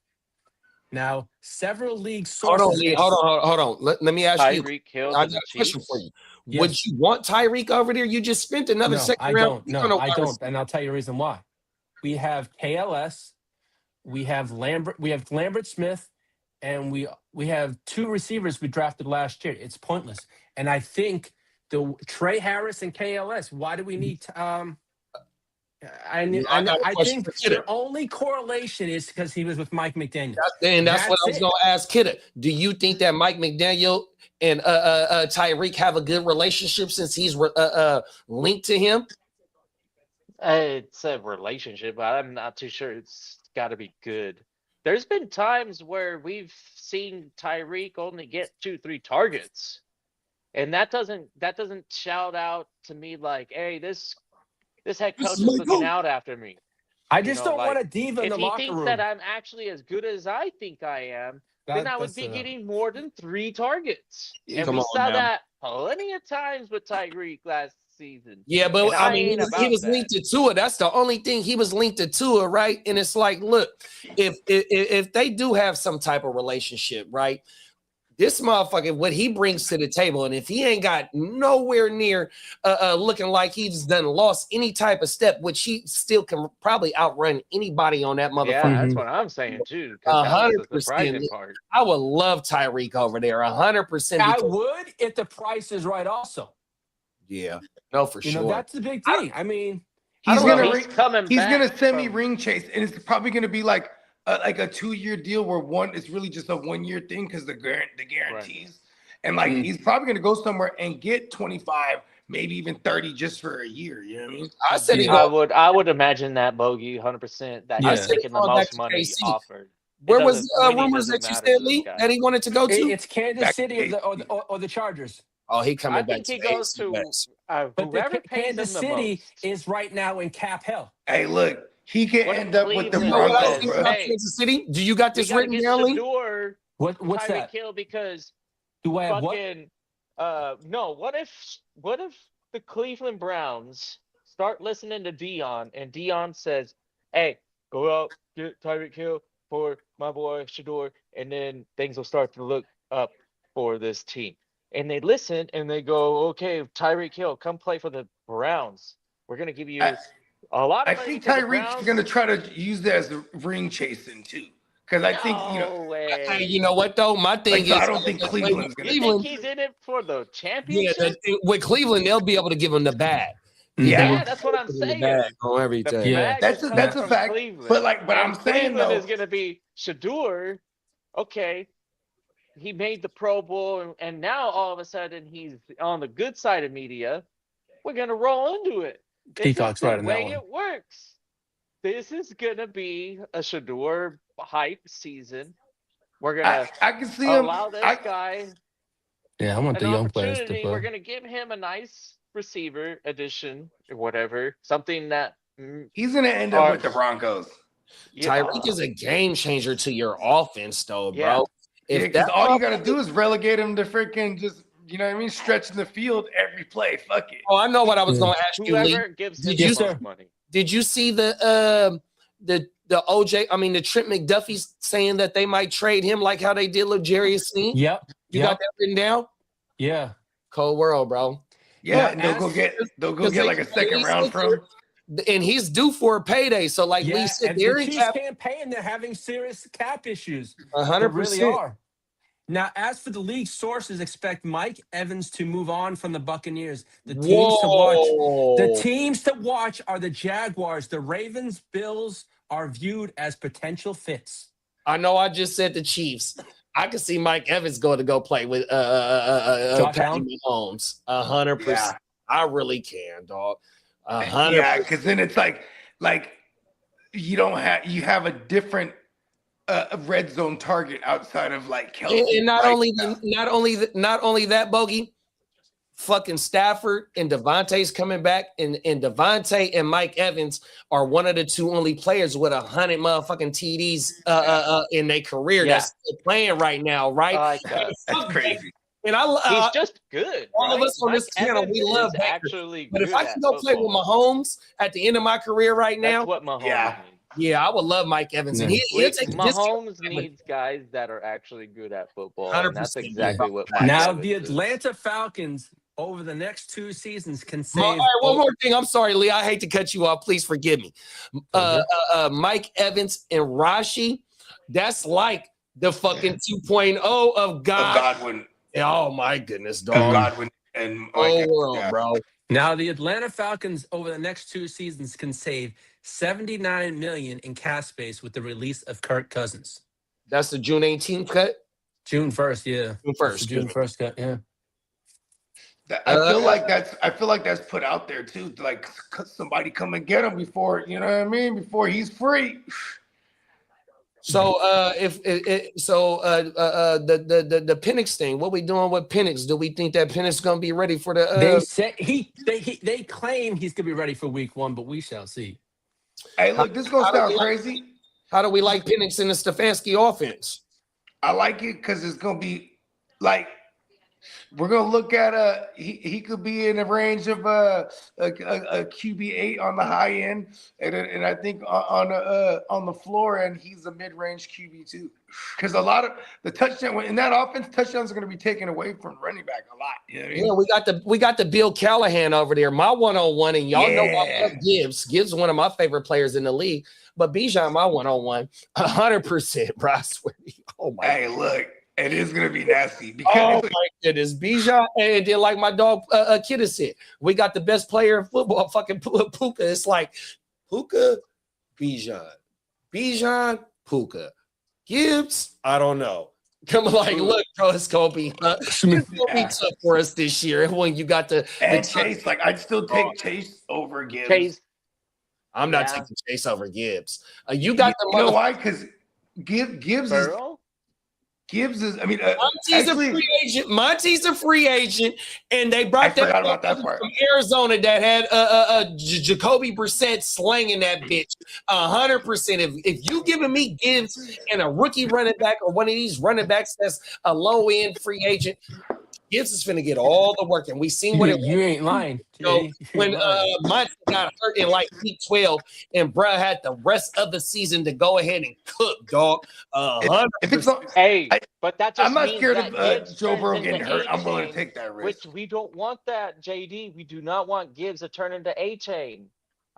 Now, several league Hold sources. on. Let me ask you. Tyreek Hill. I and got the a question Chiefs. for you. Yes. Would you want Tyreek over there? You just spent another No, second I round. don't. No, I don't, and I'll tell you the reason why. We have KLS, we have Lambert Smith, and we have 2 receivers we drafted last year. It's pointless. And I think the Trey Harris and KLS. Why do we need? I think the only correlation is because he was with Mike McDaniel. That's what I was going to ask Kidda. Do you think that Mike McDaniel and Tyreek have a good relationship since he's linked to him? It's a relationship, but I'm not too sure it's got to be good. There's been times where we've seen Tyreek only get 2-3 targets, and that doesn't shout out to me like, hey, this head coach is looking out after me. I just don't want a diva in the locker room. If he thinks that I'm actually as good as I think I am, then I would be getting more than 3 targets. And we saw that plenty of times with Tyreek last season. Yeah, but I mean, he was linked to Tua. That's the only thing. He was linked to Tua, right? And it's like, look, if they do have some type of relationship, right? This motherfucker, what he brings to the table, and if he ain't got nowhere near looking like he's lost any type of step, which he still can probably outrun anybody on that motherfucker. Yeah, that's what I'm saying too. 100%. I would love Tyreek over there, 100%. I would if the price is right. Also, yeah, no, for sure. That's the big thing. I mean, he's gonna send me ring chase, and it's probably gonna be like a 2-year deal where it's really just a 1-year thing because the guarantees, and like he's probably gonna go somewhere and get 25, maybe even 30 just for a year. You know what I mean? I said I would imagine that Bogey 100% that he's taking the most money offered. Where was rumors that you said, Lee, that he wanted to go to? It's Kansas City or the Chargers. Oh, he coming back. I think he goes to whoever pays Kansas him the City most. is right now in cap hell. Hey, look. He can end up with the Broncos. Kansas City. Do you got this written down, Lee? What's that? Kill because do I have fucking, no. What if the Cleveland Browns start listening to Dion and Dion says, "Hey, go out get Tyreek Hill for my boy Shador," and then things will start to look up for this team. And they listen and they go, "Okay, Tyreek Hill, come play for the Browns. We're gonna give you." A lot of I think Tyreek's going to try to use that as a ring chasing too, because I think you know what though. My thing is, I don't think Cleveland's going to. You think he's in it for the championship? Yeah, with Cleveland, they'll be able to give him the bag. Yeah, that's what I'm saying. On everything. Yeah, that's a fact. Cleveland. But I'm saying Cleveland though, is going to be Shador. Okay, he made the Pro Bowl, and now all of a sudden he's on the good side of media. We're going to roll into it. Peacock's right on that way one. It works. This is gonna be a Shador hype season. We're gonna I can see allow him. this guy. Yeah, I want the young players to opportunity. play. We're gonna give him a nice receiver addition or whatever, something that he's gonna end up with the Broncos. Tyreek is a game changer to your offense, though, bro. Because all you gotta do is relegate him to freaking just. You know what I mean? Stretching the field every play. Fuck it. Oh, I know what I was going to ask you, Lee. Money. Did you see the OJ? I mean, the Trent McDuffie's saying that they might trade him like how they did L'Jarius Sneed? Yep. You got that written down? Yeah. Cold world, bro. Yeah, and they'll go get like a second round from him. And he's due for a payday. So, like Lee said, they're in cap. Can't pay him. They're having serious cap issues. 100%. They really are. Now, as for the league, sources expect Mike Evans to move on from the Buccaneers. The teams to watch are the Jaguars. The Ravens, Bills are viewed as potential fits. I know I just said the Chiefs. I can see Mike Evans going to go play with Patrick Mahomes. 100%. Yeah. I really can, dog. 100%. Yeah, because then it's like you have a different a red zone target outside of like Kelsey. And not only that, Bogey, fucking Stafford and Devontae's coming back, and Devontae and Mike Evans are one of the 2 only players with 100 motherfucking TDs in their career that's still playing right now, right? That's crazy. And he's just good. All of us on this channel, we love Baker. Actually, but if I can go play with Mahomes at the end of my career right now, that's what Mahomes needs. Yeah, I would love Mike Evans. And Mahomes needs guys that are actually good at football. And that's exactly what Mike now Evans the Atlanta Falcons over the next 2 seasons can save. All right, one more thing. I'm sorry, Lee. I hate to cut you off. Please forgive me. Mike Evans and Rashi, that's like the fucking 2.0 of God. Godwin. Oh my goodness, Of dog. Godwin and Whole world, bro. Now the Atlanta Falcons over the next 2 seasons can save $79 million in cap space with the release of Kirk Cousins. That's the June 18th cut. June 1st, yeah. June That's the 1st. June 1st cut, yeah. I feel like that's put out there too. Like somebody come and get him before, you know what I mean? Before he's free. So the Penix thing, what we doing with Penix? Do we think that Penix gonna be ready for the They said they claim he's gonna be ready for week 1, but we shall see. Hey, look, this is gonna sound crazy. How do we like Penix in the Stefanski offense? I like it because it's gonna be like we're gonna look at he could be in the range of a QB8 on the high end, and I think on the floor end he's a mid-range QB2. Because a lot of the touchdown in that offense, touchdowns are gonna be taken away from running back a lot. You know what I mean? Yeah, we got the Bill Callahan over there, my 101, and y'all know I love Gibbs. Gibbs is one of my favorite players in the league, but Bijan, my 101, 100%, bro. I swear. Oh my. Hey, look. It is gonna be nasty because oh my goodness, Bijan, and then like my dog Kidda said, we got the best player in football, fucking Puka. It's like Puka, Bijan, Puka, Gibbs. I don't know. Come on, like look, bro, it's gonna be tough for us this year. When you got the Chase, like I'd still take Chase over Gibbs. Chase. I'm not taking Chase over Gibbs. You got the you know why? Because Gibbs is. I mean, Monty's a free agent. Monty's a free agent, and they brought that about that part from Arizona that had Jacoby Brissett slanging that bitch 100%. If you giving me Gibbs and a rookie running back or one of these running backs that's a low end free agent, Gibbs is finna get all the work, and we seen what you ain't lying. So when Monty got hurt in like week 12, and bruh had the rest of the season to go ahead and cook, dog. If it's not, but that just I'm not means scared that of Joe Burrow getting hurt. I'm willing to take that risk. Which we don't want that, JD. We do not want Gibbs to turn into A-Chain.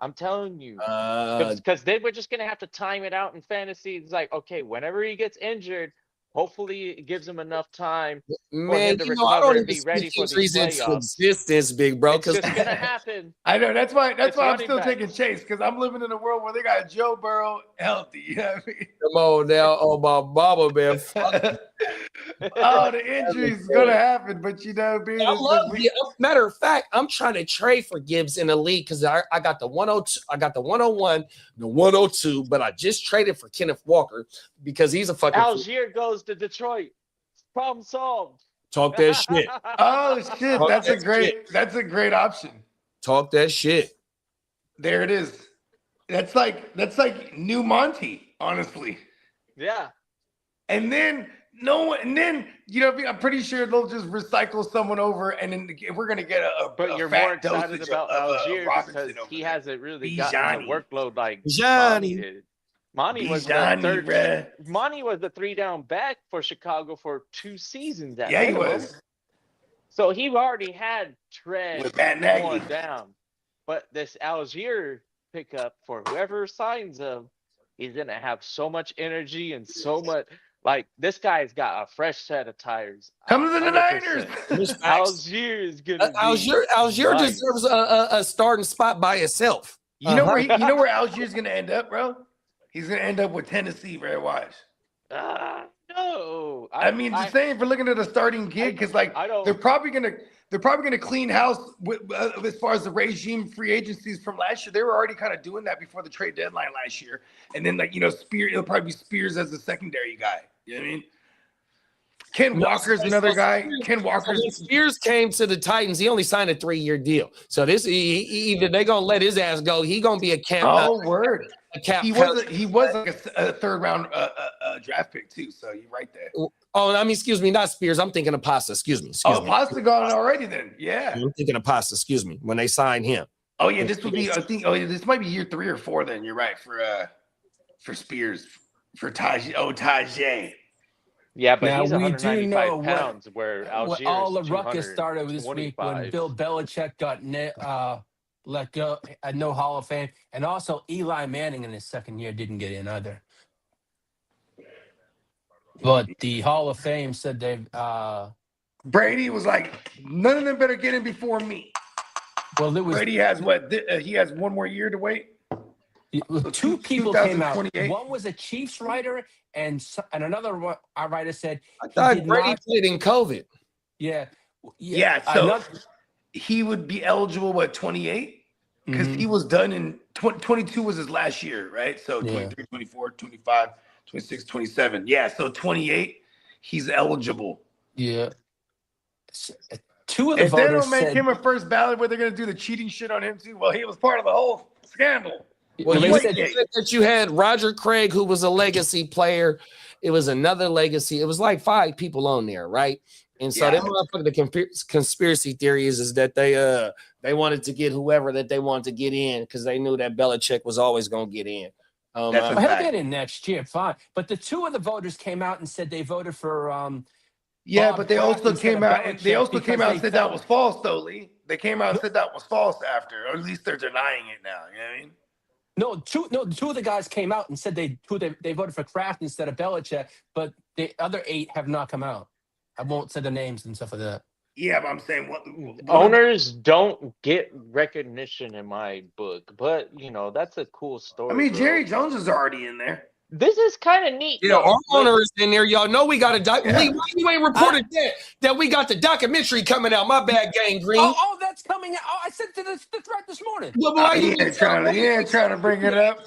I'm telling you, because then we're just gonna have to time it out in fantasy. It's like, okay, whenever he gets injured, hopefully it gives him enough time for him to recover and be ready for the playoffs. Existence, big bro. It's just gonna happen. I know that's why I'm still taking Chase, because I'm living in a world where they got Joe Burrow healthy. You know what I mean? Come on now, oh my mama, man. Oh, the injury's gonna happen, but you know, I love matter of fact, I'm trying to trade for Gibbs in the league because I got the 102, I got the 101, the 102, but I just traded for Kenneth Walker because he's a fucking Algier goes to Detroit. Problem solved. Talk that shit. Oh shit, that's a great option. Talk that shit. There it is. That's like new Monty, honestly. Yeah. And then I'm pretty sure they'll just recycle someone over, and then we're gonna get But you're more excited about Algier because he hasn't really gotten the workload like Monty did. Monty was the 3-down back for Chicago for 2 seasons. He was. So he already had tread going down. But this Algier pickup, for whoever signs him, he's gonna have so much energy and so much. Like, this guy's got a fresh set of tires. Come to the Niners. Algier is gonna Algier deserves a starting spot by itself. You know where Algier's gonna end up, bro? He's gonna end up with Tennessee, bro. Watch. No. Just saying, if we're looking at a starting gig, because they're probably gonna clean house with, as far as the regime free agencies from last year. They were already kind of doing that before the trade deadline last year, and then it'll probably be Spears as the secondary guy. You know what I mean? Ken Walker's another guy. When Spears came to the Titans, he only signed a 3-year deal. So this either they're gonna let his ass go. He gonna be a camp. Oh, word. He was like a 3rd round draft pick too. So you're right there. Oh, I mean, excuse me, not Spears. I'm thinking of Pasta. Excuse me. Pasta gone already then. Yeah. I'm thinking of Pasta. Excuse me. When they signed him. Oh yeah, this would be. I think. Oh yeah, this might be year 3 or 4. Then you're right for Spears for Tajay. Yeah, but now, he's 195 pounds, where Algier all the ruckus started this week when Bill Belichick got let go, no Hall of Fame, and also Eli Manning in his 2nd year didn't get in either. But the Hall of Fame said they've Brady was like, none of them better get in before me. well, it was Brady has what? He has one more year to wait. two people came out. 2028. One was a Chiefs writer, and another writer said I he thought did Brady not. played in COVID. Yeah, Yeah, so another- he would be eligible, what, 28? Because Mhm. he was done in 22 was his last year, right? So Yeah. 23, 24, 25, 26, 27. Yeah, so 28, he's eligible. Yeah. Two of the If they voters don't make said, him a first ballot, where they're going to do the cheating shit on him too? Well, he was part of the whole scandal. Well, they you said said that you had Roger Craig, who was a legacy player. It was another legacy. It was like 5 people on there, right? And so Yeah. the conspiracy theory is that they wanted to get whoever that they wanted to get in because they knew that Belichick was always going to get in. That's a well, he'll fact. get in next year, fine. But the two of the voters came out and said they voted for Yeah, Bob but they Kraft also instead came of out. They Belichick also because came out and they said that felt- was false, though, Lee. They came out and said that was false after, or at least they're denying it now. You know what I mean? two of the guys came out and said they voted for Kraft instead of Belichick, but the other 8 have not come out. I won't say the names and stuff like that. Yeah, but I'm saying what Owners don't get recognition in my book, but that's a cool story. I mean, bro. Jerry Jones is already in there. This is kind of neat. Yeah, though. our owner is in there. Y'all know we got a doc. Yeah. Lee, why you ain't reported that we got the documentary coming out? My bad, Gang Green. Oh, that's coming out. Oh, I sent the thread this morning. Well, why He you ain't trying to bring it up.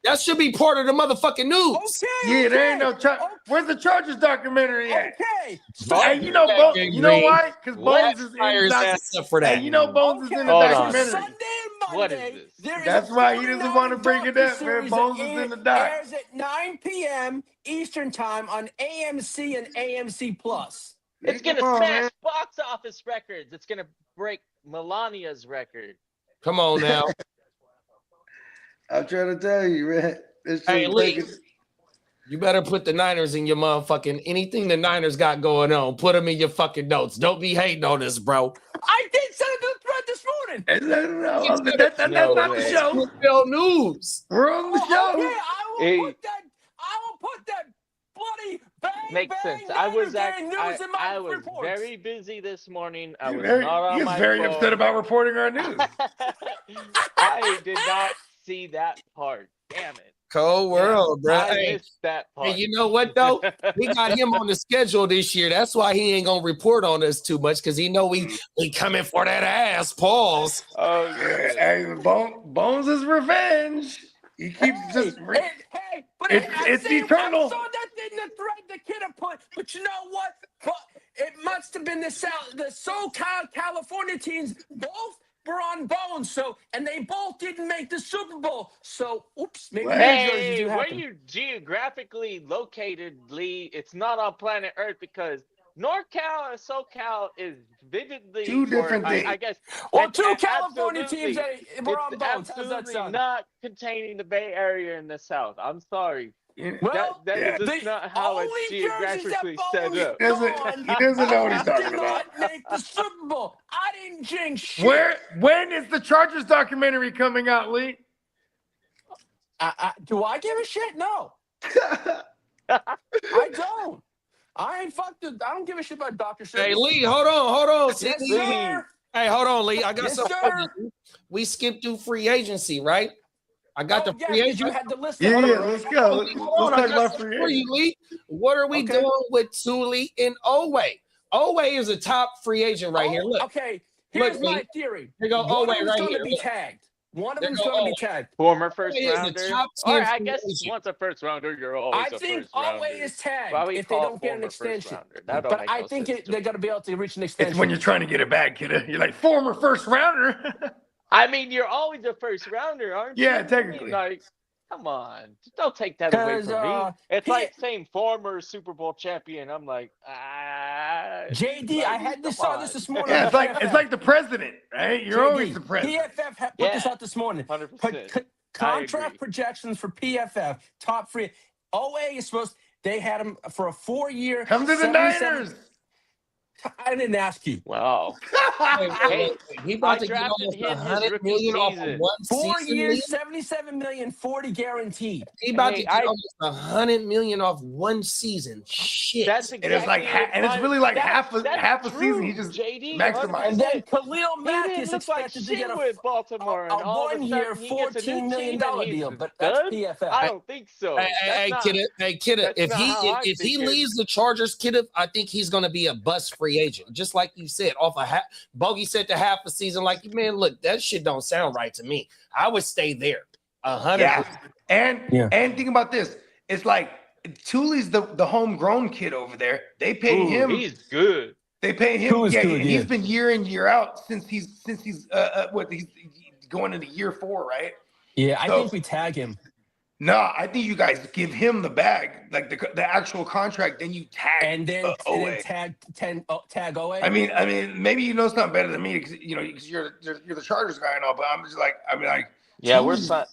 That should be part of the motherfucking news. Okay. Yeah, there ain't no Where's the Chargers documentary at? Okay. Hey, you know, Gang you know Green. why? Because Bones is Fire in his the ass up for that. Hey, you know Bones is in the Hold on. documentary. Sunday and What is Monday. this? there is That's a why he doesn't want to bring it up, man. docuseries Bones that is in the doc. airs at 9 p.m. Eastern time on AMC and AMC Plus. It's gonna Come on, smash man. box office records. It's gonna break Melania's record. Come on now. I'm trying to tell you, man. Hey, Lee, you better put the Niners in your motherfucking anything the Niners got going on. Put them in your fucking notes. Don't be hating on us, bro. I did send it to the thread this morning. No, that's No not way. the show. NFL news. We're on the show. Okay, Hey. I will put that bloody bang, Makes bang, sense. I was bang news in my I was reports. very busy this morning. I He's was very, not on he's my very phone. upset about reporting our news. I did not see that part. Damn it. Cold world, bro. I Hey, missed that part. hey, you know what though? We got him on the schedule this year. That's why he ain't gonna report on us too much because he know we coming for that ass. Pause. Oh, good. Hey, Bones is revenge. He keeps just. It's eternal. I saw that in the thread the kid had put, but you know what? But it must have been the SoCal California teams both were on Bones, and they both didn't make the Super Bowl. So, oops, maybe these jerseys Hey, do where happen. you geographically located, Lee? It's not on planet Earth because NorCal and SoCal is vividly Two different things. I guess. Well, it's two California teams absolutely- that were on it's Bones. How's that absolutely sound? not containing the Bay Area in the South. I'm sorry. Well, that yeah. is just not how it's only jerseys that geographically set Bones up. He doesn't know what he's did talking about. not make the Super Bowl. I didn't jinx shit. When is the Chargers documentary coming out, Lee? Do I give a shit? No. I don't. I don't give a shit about Dr. Seuss. Hey, Lee, hold on. Yes, See, sir. Hey, hold on, Lee. I got Yes, something. sir. for you. We skipped through free agency, right? I got the free because agent. you had the list. Yeah, Hold yeah, on. let's go. Hold on, Let's I talk got about something free for you, agents. Lee. What are we Okay. doing with Tuli and Owe? Owe is a top free agent right here. Look, Okay, here's Look, my Lee. theory. Here go One Owe of them's right going here. to be Look. tagged. One of There them's go going to be Owe. tagged. Former first Owe is a rounder. top Or 10 I free guess agent. once a first rounder, you're always I a think first rounder. Owe is tagged Why we if they call don't get an former first extension. rounder? That don't But make I no think sense to they're me. going to be able to reach an extension. It's when you're trying to get it back, kid. You're like former first rounder. I mean, you're always a first rounder, aren't you? Yeah, I mean, technically. like, come on, don't take that away 'Cause, from me. It's he- like saying former Super Bowl champion. I'm like, JD, I had this saw this morning. Yeah, on it's like the president, right? You're always the president. PFF put this Yeah. out this morning. 100%. Contract agree. projections for PFF top free. OA is supposed. They had him for a 4-year. Come to the 77 Niners. I didn't ask you. Wow. Wait. He about I to get drafted almost him his $100 rookie million off of season. one 4 season. years, 77 million, 40 guaranteed. He about Hey, to get almost $100 million off one season. Shit. That's And it's like, exactly and it's really like half a that's season. He true, just JD, maximized. And then 100%. Khalil He Mack didn't is look like expected to shit get with Baltimore, and a all of a 1-year, sudden he gets a $14 new million team and he's deal. But that's done? PFF. I don't think so. Hey, Kidda, that's if not he how I'm if he thinking. leaves the Chargers, Kidda, I think he's going to be a bust free agent. Just like you said, off a Bogey said to half a season. Like, man, look, that shit don't sound right to me. I would stay there. 100%. Yeah. And think about this. It's like Thule's the homegrown kid over there. They pay him. He's good. They pay him. Thule's good, and he's been year in, year out since he's he's going into year 4, right? Yeah, I think we tag him. No, I think you guys give him the bag, like the actual contract, then you tag And then Owe. tag Owe. I mean, maybe you know something better than me because you're the Chargers guy and all, but I'm just like, Yeah,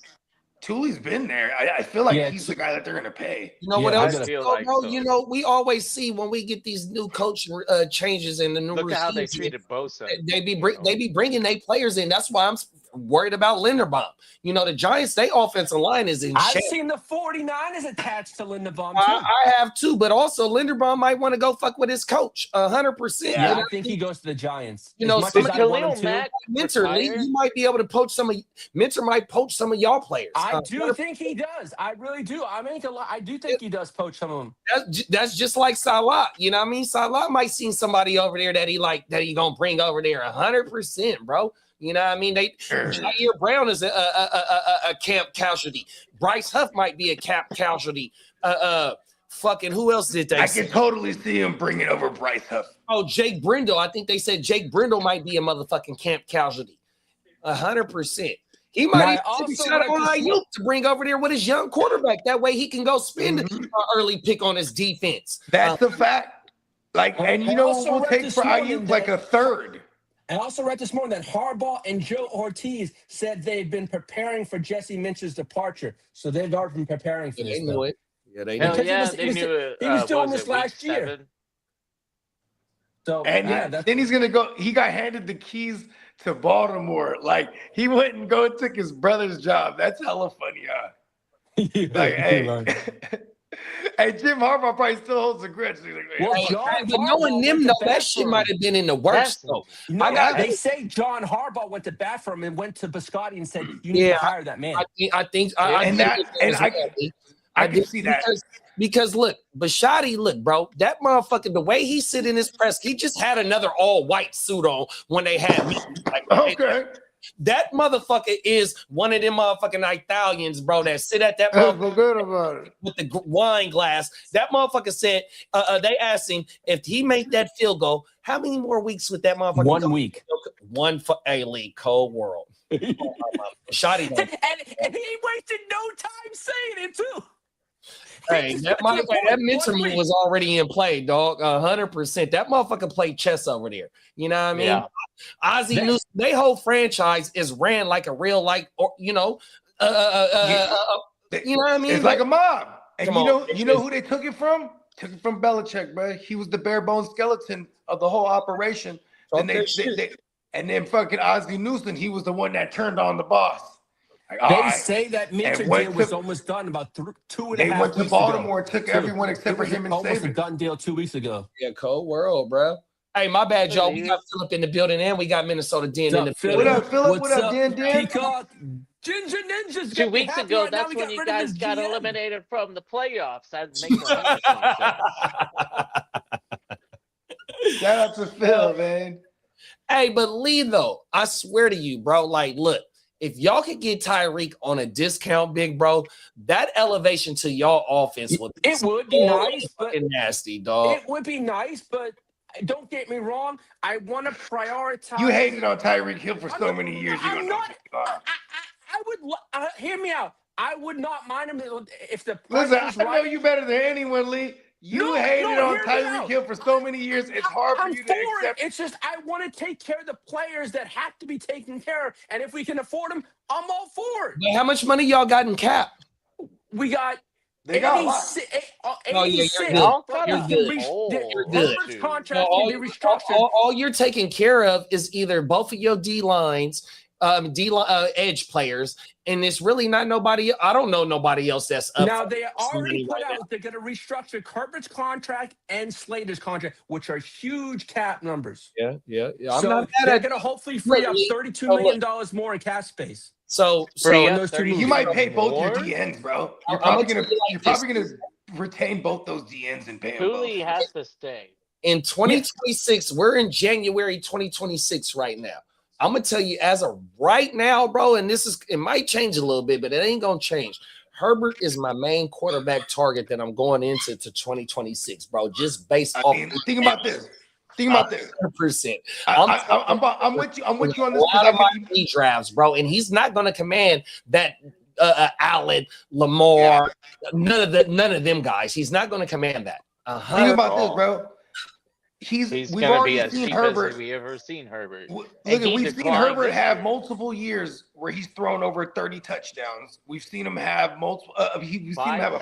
Thule's been there. I feel like he's the guy that they're gonna pay. You know what else? I feel Bro, like so. You know, we always see when we get these new coaching changes and the new Look at how they regimes, treated Bosa. They be bringing their players in. That's why I'm worried about Linderbaum. You know, the Giants, their offensive line is in I've shape. seen the 49ers attached to Linderbaum, too. I have too, but also Linderbaum might want to go fuck with his coach 100%. Yeah, I think he goes to the Giants. You know, as much as I Khalil want him to, Mack Mentor, retire? you might be able to poach Mentor might poach some of y'all players. I do think he does. I really do. I do think he does poach some of them. That's just like Salah. You know what I mean? Salah might see somebody over there that he gonna bring over there 100%, bro. You know what I mean? Jair Brown is a camp casualty. Bryce Huff might be a camp casualty. Fucking who else did they I say? can totally see him bringing over Bryce Huff. Oh, Jake Brindle. I think they said Jake Brindle might be a motherfucking camp casualty. 100%. He might even be shot on Ayuk to bring over there with his young quarterback. That way he can go spend an early pick on his defense. That's the fact. Like, and you know what we'll take for Ayuk? Like a third. I also read this morning that Harbaugh and Joe Ortiz said they've been preparing for Jesse Minch's departure. So they've already been preparing for this. They knew it. Yeah, they Hell knew it. yeah, they knew it. He was doing was this it week last year. 7? So And then he's gonna go. He got handed the keys to Baltimore. Like he went and took his brother's job. That's hella funny, Like, hey, hey, Jim Harbaugh probably still holds a grudge. But knowing them, though, that shit might have been in the works, though. They say John Harbaugh went to bat for him and went to Biscotti and said, "You need to hire that man." I think, I can see that. Because look, Biscotti, look, bro, that motherfucker, the way he sit in his press, he just had another all-white suit on when they had me. Like, okay. That motherfucker is one of them motherfucking Italians, bro, that sit at that motherfucker with the wine glass. That motherfucker said, they asked him if he made that field goal, how many more weeks would that motherfucker 1 week. One for a league, cold world. Shotty, and he wasted no time saying it, too. Hey, that mentor move was already in play, dog. 100%. That motherfucker played chess over there. You know what I mean? Yeah. Ozzie Newsome, their whole franchise is ran like a real, you know what I mean? It's like a mob. And you know who they took it from? Took it from Belichick, bro. He was the bare bones skeleton of the whole operation. And then fucking Ozzie Newsome, he was the one that turned on the boss. Like, they say that Minter deal was almost done about 2.5 weeks ago. They went to Baltimore, took everyone except for him and almost Saban. a done deal 2 weeks ago. Yeah, cold world, bro. Hey, my bad, Joe. We got Philip in the building, and we got Minnesota Den in the building. What up, Philip? What up, Den? Peacock, Ginger Ninjas. 2 weeks ago, that's when you guys got eliminated from the playoffs. That makes sense. Shout out to Phil, man. Hey, but Lee, though, I swear to you, bro, like, look, if y'all could get Tyreek on a discount, big bro, that elevation to y'all offense would be nice, but nasty, dog. It would be nice, but don't get me wrong. I want to prioritize. You hated on Tyreek Hill for so many years. I'm not. I would hear me out. I would not mind him if the. Listen, I know you better than anyone, Lee. You hated on Tyreek Hill for so many years. It's hard for you to accept. It's just I want to take care of the players that have to be taken care of, and if we can afford them, I'm all for it. But how much money y'all got in cap? We got. They got Oh, yeah, you're 86. good. Y'all Bro, kinda You're good. old. good. Herbert's Shoot. contract No, can be restructured. all you're taking care of is either both of your D lines, edge players, and it's really not nobody. I don't know nobody else that's up. Now for they this already money put right out they're going to restructure Herbert's contract and Slater's contract, which are huge cap numbers. now. Yeah. I'm So not mad they're at. going to hopefully free up Look, $32 look. million more in cap space. So Free on up those two 30 moves. You might pay both your more? DNs, bro. I'm You're probably gonna gonna tell you like you're probably this. gonna retain both those DNs and pay them both. Cooley has to stay. In 2026, we're in January 2026 right now. I'm gonna tell you as of right now, bro, and it might change a little bit, but it ain't gonna change. Herbert is my main quarterback target that I'm going into 2026, bro. Just based I off mean, think about this. Think about this. 100%. I'm with you. I'm with you on this A lot because of my redrafts, bro, and he's not going to command that Allen, Lamar, none of them guys. He's not going to command that. think about this, bro. He's We've gonna be already as seen cheap Herbert. as we ever seen Herbert. Look, And he we've seen declined Herbert this have year. multiple years where he's thrown over 30 touchdowns. We've seen him have multiple. We've seen him have a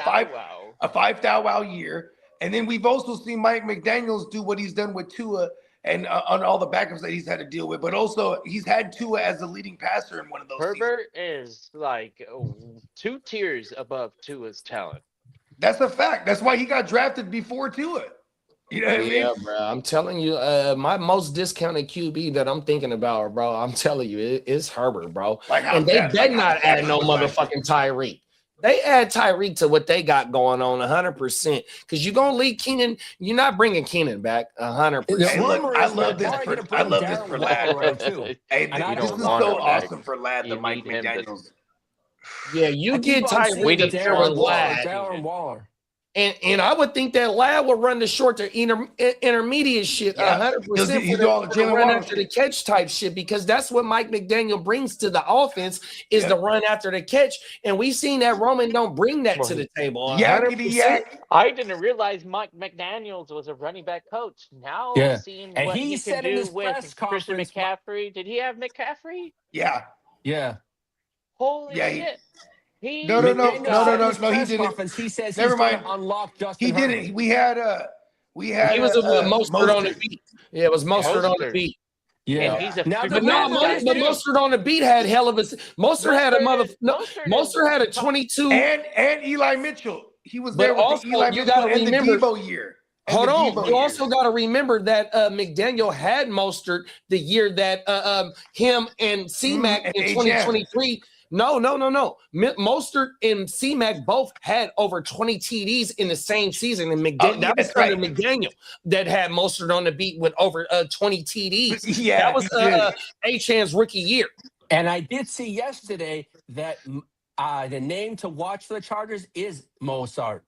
5 year, and then we've also seen Mike McDaniels do what he's done with Tua and on all the backups that he's had to deal with. But also, he's had Tua as the leading passer in one of those. Herbert is like 2 tiers above Tua's talent. That's a fact. That's why he got drafted before Tua. You know what I mean? Yeah, bro. I'm telling you, my most discounted QB that I'm thinking about, bro. I'm telling you, it's Herbert, bro. Like how And they fast- better like how not add fast no was that? motherfucking Tyreek. They add Tyreek to what they got going on 100%. Because you're gonna leave Keenan. You're not bringing Keenan back 100%. Hey, look, rumor I is love they're this probably for gonna bring Darren Lad, Waller bro. too. Hey, And I this don't is want so him back. awesome for Lad, the You Mike need him to- McDaniels. Yeah, you I get keep on saying Tyreek to need Darren Waller. Lad. Darren Waller. And I would think that Lad will run the short to intermediate shit Yeah. 100% He'll for do all the the Jalen run Waddle after the shit. catch type shit, because that's what Mike McDaniel brings to the offense is the run after the catch. And we've seen that Roman don't bring that to the table. Yakety 100%. yak. I didn't realize Mike McDaniels was a running back coach. Now Yeah. seeing And what he he can said in do his press with Christian conference- McCaffrey. Did he have McCaffrey? Yeah. Yeah. Holy Yeah, shit. No, McDaniel no, said no, in his he press didn't. conference, he says Never he's going mind. to unlock Justin He Herbert. didn't. We had He was with Mostert on the Mostert. beat. Yeah, it was Mostert on the Mostert. beat. Yeah. And he's a Now super the But no, rumor fast is guy, but too. Mostert on the beat had hell of a. Mostert had a mother. Mostert had a 22. And Eli Mitchell. He was But there with also, the Eli you Mitchell gotta and the remember- Debo year. And Hold the on. Debo You year. also got to remember that McDaniel had Mostert the year that him and C-Mac and in A-Chan. 2023. No. Mostert and C-Mac both had over 20 TDs in the same season. And that was that's under right. McDaniel that had Mostert on the beat with over 20 TDs. Yeah, that was he did. A-Chan's rookie year. And I did see yesterday that the name to watch for the Chargers is Mozart.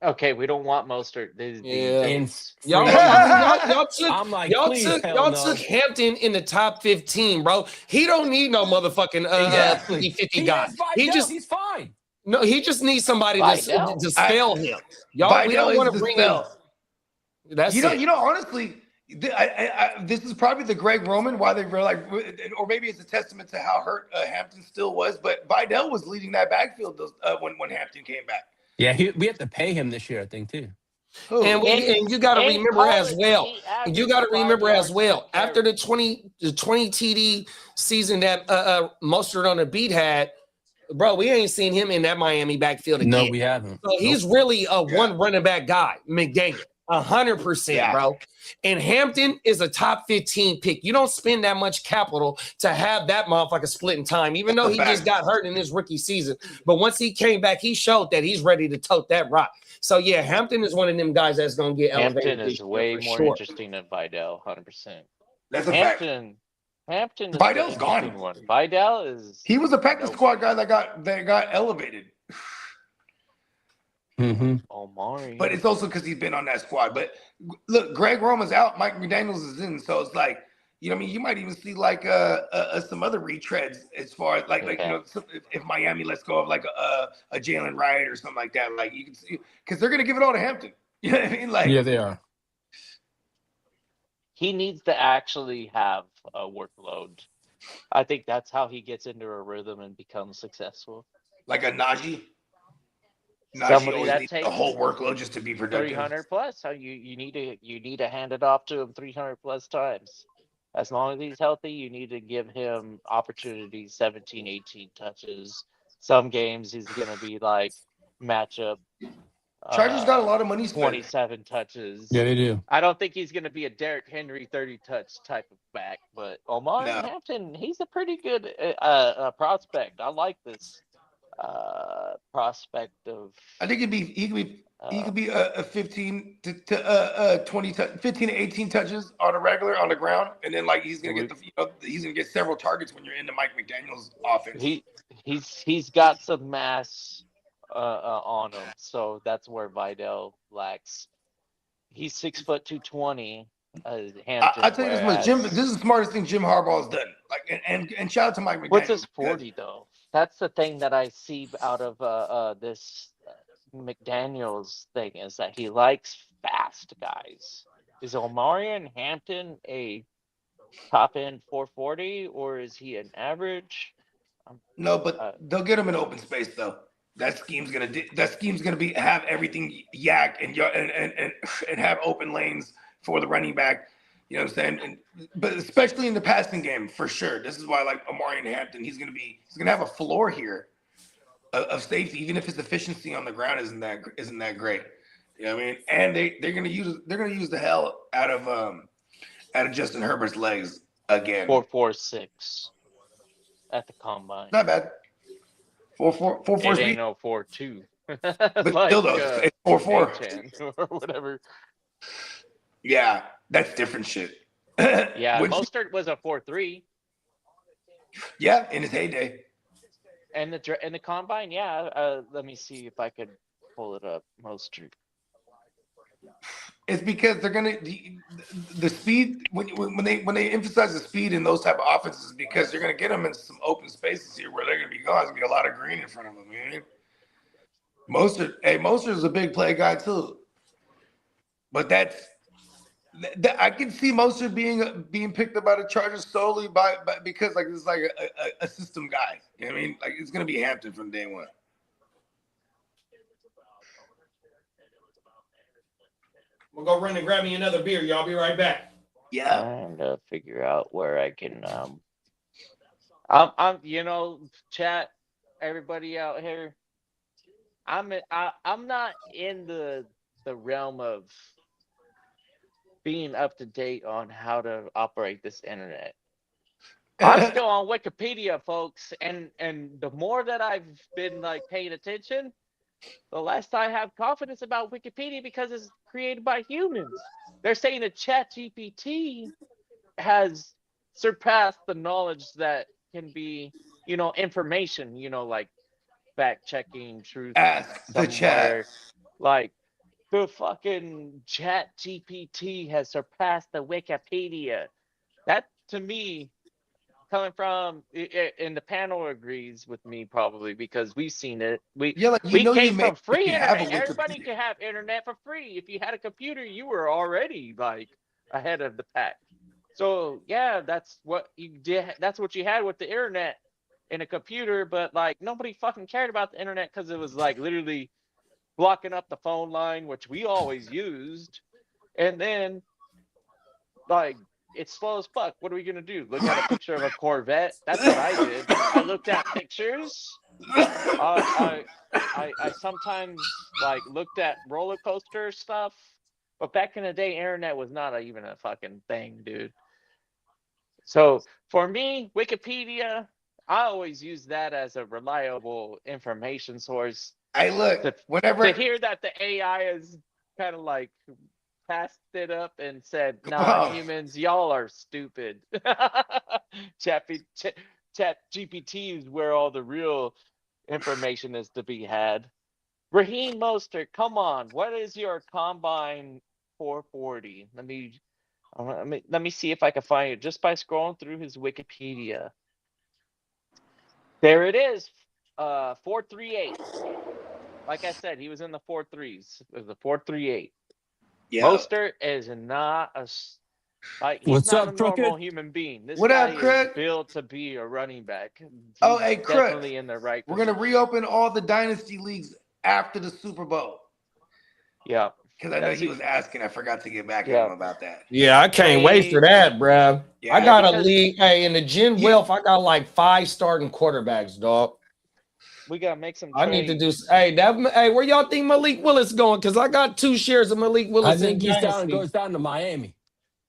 Okay, we don't want Mostert. Yeah. In Y'all I'm like, y'all please, took hell y'all no. took Hampton in the top 15, bro. He don't need no motherfucking Exactly. 50 He guy. has Vidal. He just He's fine. no, he just needs somebody Vidal? to spell him. Y'all, we Vidal don't is want the to bring him. spell. That's it. You know, honestly, this is probably the Greg Roman why they were like, or maybe it's a testament to how hurt Hampton still was. But Vidal was leading that backfield when Hampton came back. Yeah, we have to pay him this year, I think, too. And you got to in remember as college, well. he And you averaged got to 5 remember as yards well. per After carry. the 20 TD season that Mostert on the beat had, bro, we ain't seen him in that Miami backfield again. No, we haven't. So he's really a one running back guy, McDaniel, 100%, bro. And Hampton is a top 15 pick. You don't spend that much capital to have that motherfucker split in time, even though he just got hurt in his rookie season. But once he came back, he showed that he's ready to tote that rock. So yeah, Hampton is one of them guys that's gonna get elevated. Hampton this is year way for more sure. interesting than Vidal, 100%. That's a fact. Hampton is Vidal's the interesting gone. one. Vidal is He was a practice squad guy that got elevated. Mm-hmm. Omari. But it's also because he's been on that squad. But look, Greg Roman's out, Mike McDaniels is in, so it's like, you know what I mean? You might even see like some other retreads as far as like you know, if Miami lets go of like a Jalen Wright or something like that, like you can see, because they're gonna give it all to Hampton. You know what I mean? Like, Yeah, they are. He needs to actually have a workload. I think that's how he gets into a rhythm and becomes successful. like a Najee. Not Somebody always that needs the takes whole workload just to be productive. 300 plus. So you need to hand it off to him 300 plus times. As long as he's healthy, you need to give him opportunities, 17, 18 touches. Some games he's gonna be like matchup. Chargers got a lot of money spent. 27 touches. Yeah, they do. I don't think he's gonna be a Derrick Henry 30 touch type of back, but Omar No. Hampton, he's a pretty good prospect. I like this prospect of. I think he could be a 15 to 20 15 to 18 touches on a regular on the ground, and then like he's gonna get he's gonna get several targets when you're in the Mike McDaniel's offense. He's got some mass on him, so that's where Vidal lacks. He's 6 foot 220. Hampton, I tell you this much, Jim. This is the smartest thing Jim Harbaugh's done. Like, and shout out to Mike McDaniel. What's his 40 though? That's the thing that I see out of this McDaniel's thing is that he likes fast guys. Is Omarion Hampton a top end 440 or is he an average? No, but they'll get him in open space though. That scheme's gonna be have everything yak and have open lanes for the running back. You know what I'm saying? But especially in the passing game, for sure. This is why I like Omarion Hampton. He's gonna have a floor here of safety, even if his efficiency on the ground isn't that great. You know what I mean? And they're gonna use the hell out of Justin Herbert's legs again. 4.46 at the combine. Not bad. 4.4 It speed. ain't no 4.2. But Like, still though, it's 4.4. A10 or whatever. Yeah, that's different shit. Yeah, Which- Mostert was a 4.3. Yeah, in his heyday. And the combine, yeah. Let me see if I could pull it up. Mostert. It's because they're gonna the speed when they emphasize the speed in those type of offenses because you're gonna get them in some open spaces here where they're gonna be gone. There's gonna be a lot of green in front of them, man. Mostert is a big play guy too, but I can see Mostert being picked up by the Chargers solely because like it's like a system guy. You know what I mean? Like it's gonna be Hampton from day one. We'll go run and grab me another beer. Y'all be right back. Yeah. Trying to figure out where I can. I'm chat, everybody out here. I'm not in the realm of being up to date on how to operate this internet. I'm still on Wikipedia, folks, and the more that I've been like paying attention, the less I have confidence about Wikipedia because it's created by humans. They're saying that ChatGPT has surpassed the knowledge that can be, information, like fact checking, truth. Ask the chat. Like the fucking ChatGPT has surpassed the Wikipedia. That to me, coming from, and the panel agrees with me probably because we've seen it. We came from free internet. Everybody could have internet for free. If you had a computer, you were already like ahead of the pack. So yeah, that's what you did. That's what you had with the internet and a computer. But like nobody fucking cared about the internet because it was like literally blocking up the phone line, which we always used, and then like. It's slow as fuck. What are we gonna do? Look at a picture of a Corvette? That's what I did. I looked at pictures. I sometimes like looked at roller coaster stuff. But back in the day, internet was not even a fucking thing, dude. So for me, Wikipedia, I always use that as a reliable information source. Whenever to hear that the AI is kind of like passed it up and said, "Nah, humans, y'all are stupid." Chat GPT is where all the real information is to be had. Raheem Mostert, come on, what is your combine 440? Let me see if I can find it just by scrolling through his Wikipedia. There it is, 438. Like I said, he was in the 4.3s. It was the 4.38. Yeah. Mostert is not he's What's not up, a normal Crooked? human being. This What guy up, Craig? is built to be a running back. He's Hey, Craig. definitely in the right We're gonna reopen all the dynasty leagues after the Super Bowl. Yeah. Because I know he was asking. I forgot to get back at him about that. Yeah, I can't wait for that, bro. Yeah, I got a because- league. Hey, in the Gen Wealth, I got like 5 starting quarterbacks, dog. We gotta make some. I need to do. Hey, where y'all think Malik Willis going? Because I got 2 shares of Malik Willis. I think in Dynasty. goes down to Miami.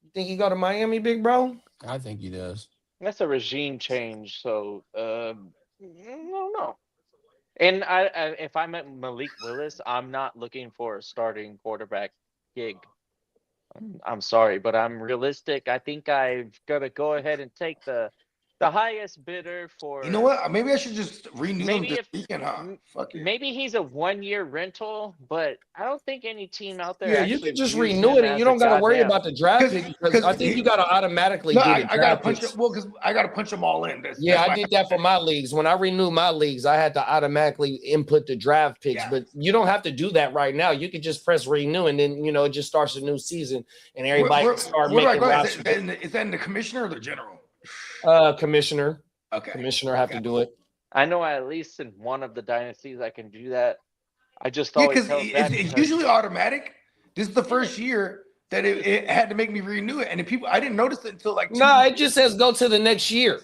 You think he go to Miami, big bro? I think he does. That's a regime change, so no. And if I met Malik Willis, I'm not looking for a starting quarterback gig. I'm sorry, but I'm realistic. I think I've got to go ahead and take the highest bidder for. You know what? Maybe I should just renew him Maybe this weekend, huh? Fuck it. Maybe he's a 1-year rental, but I don't think any team out there. Yeah, you actually can just views renew him it, and as you a don't got to worry goddamn- about the draft pick because I think you got to automatically No, do I the got to draft punch picks. it. Well, because I got to punch them all in. Yeah, I why- did that for my leagues. When I renewed my leagues, I had to automatically input the draft picks, Yeah. but you don't have to do that right now. You can just press renew, and then it just starts a new season, and everybody can start where do I making go? roster. Is that in the commissioner or the general? Commissioner Okay. have to do it. I know at least in one of the dynasties I can do that. I just Yeah, always because held back it's because- usually automatic. This is the first year that it had to make me renew it, and the people I didn't notice it until like No, it just says go to the next year.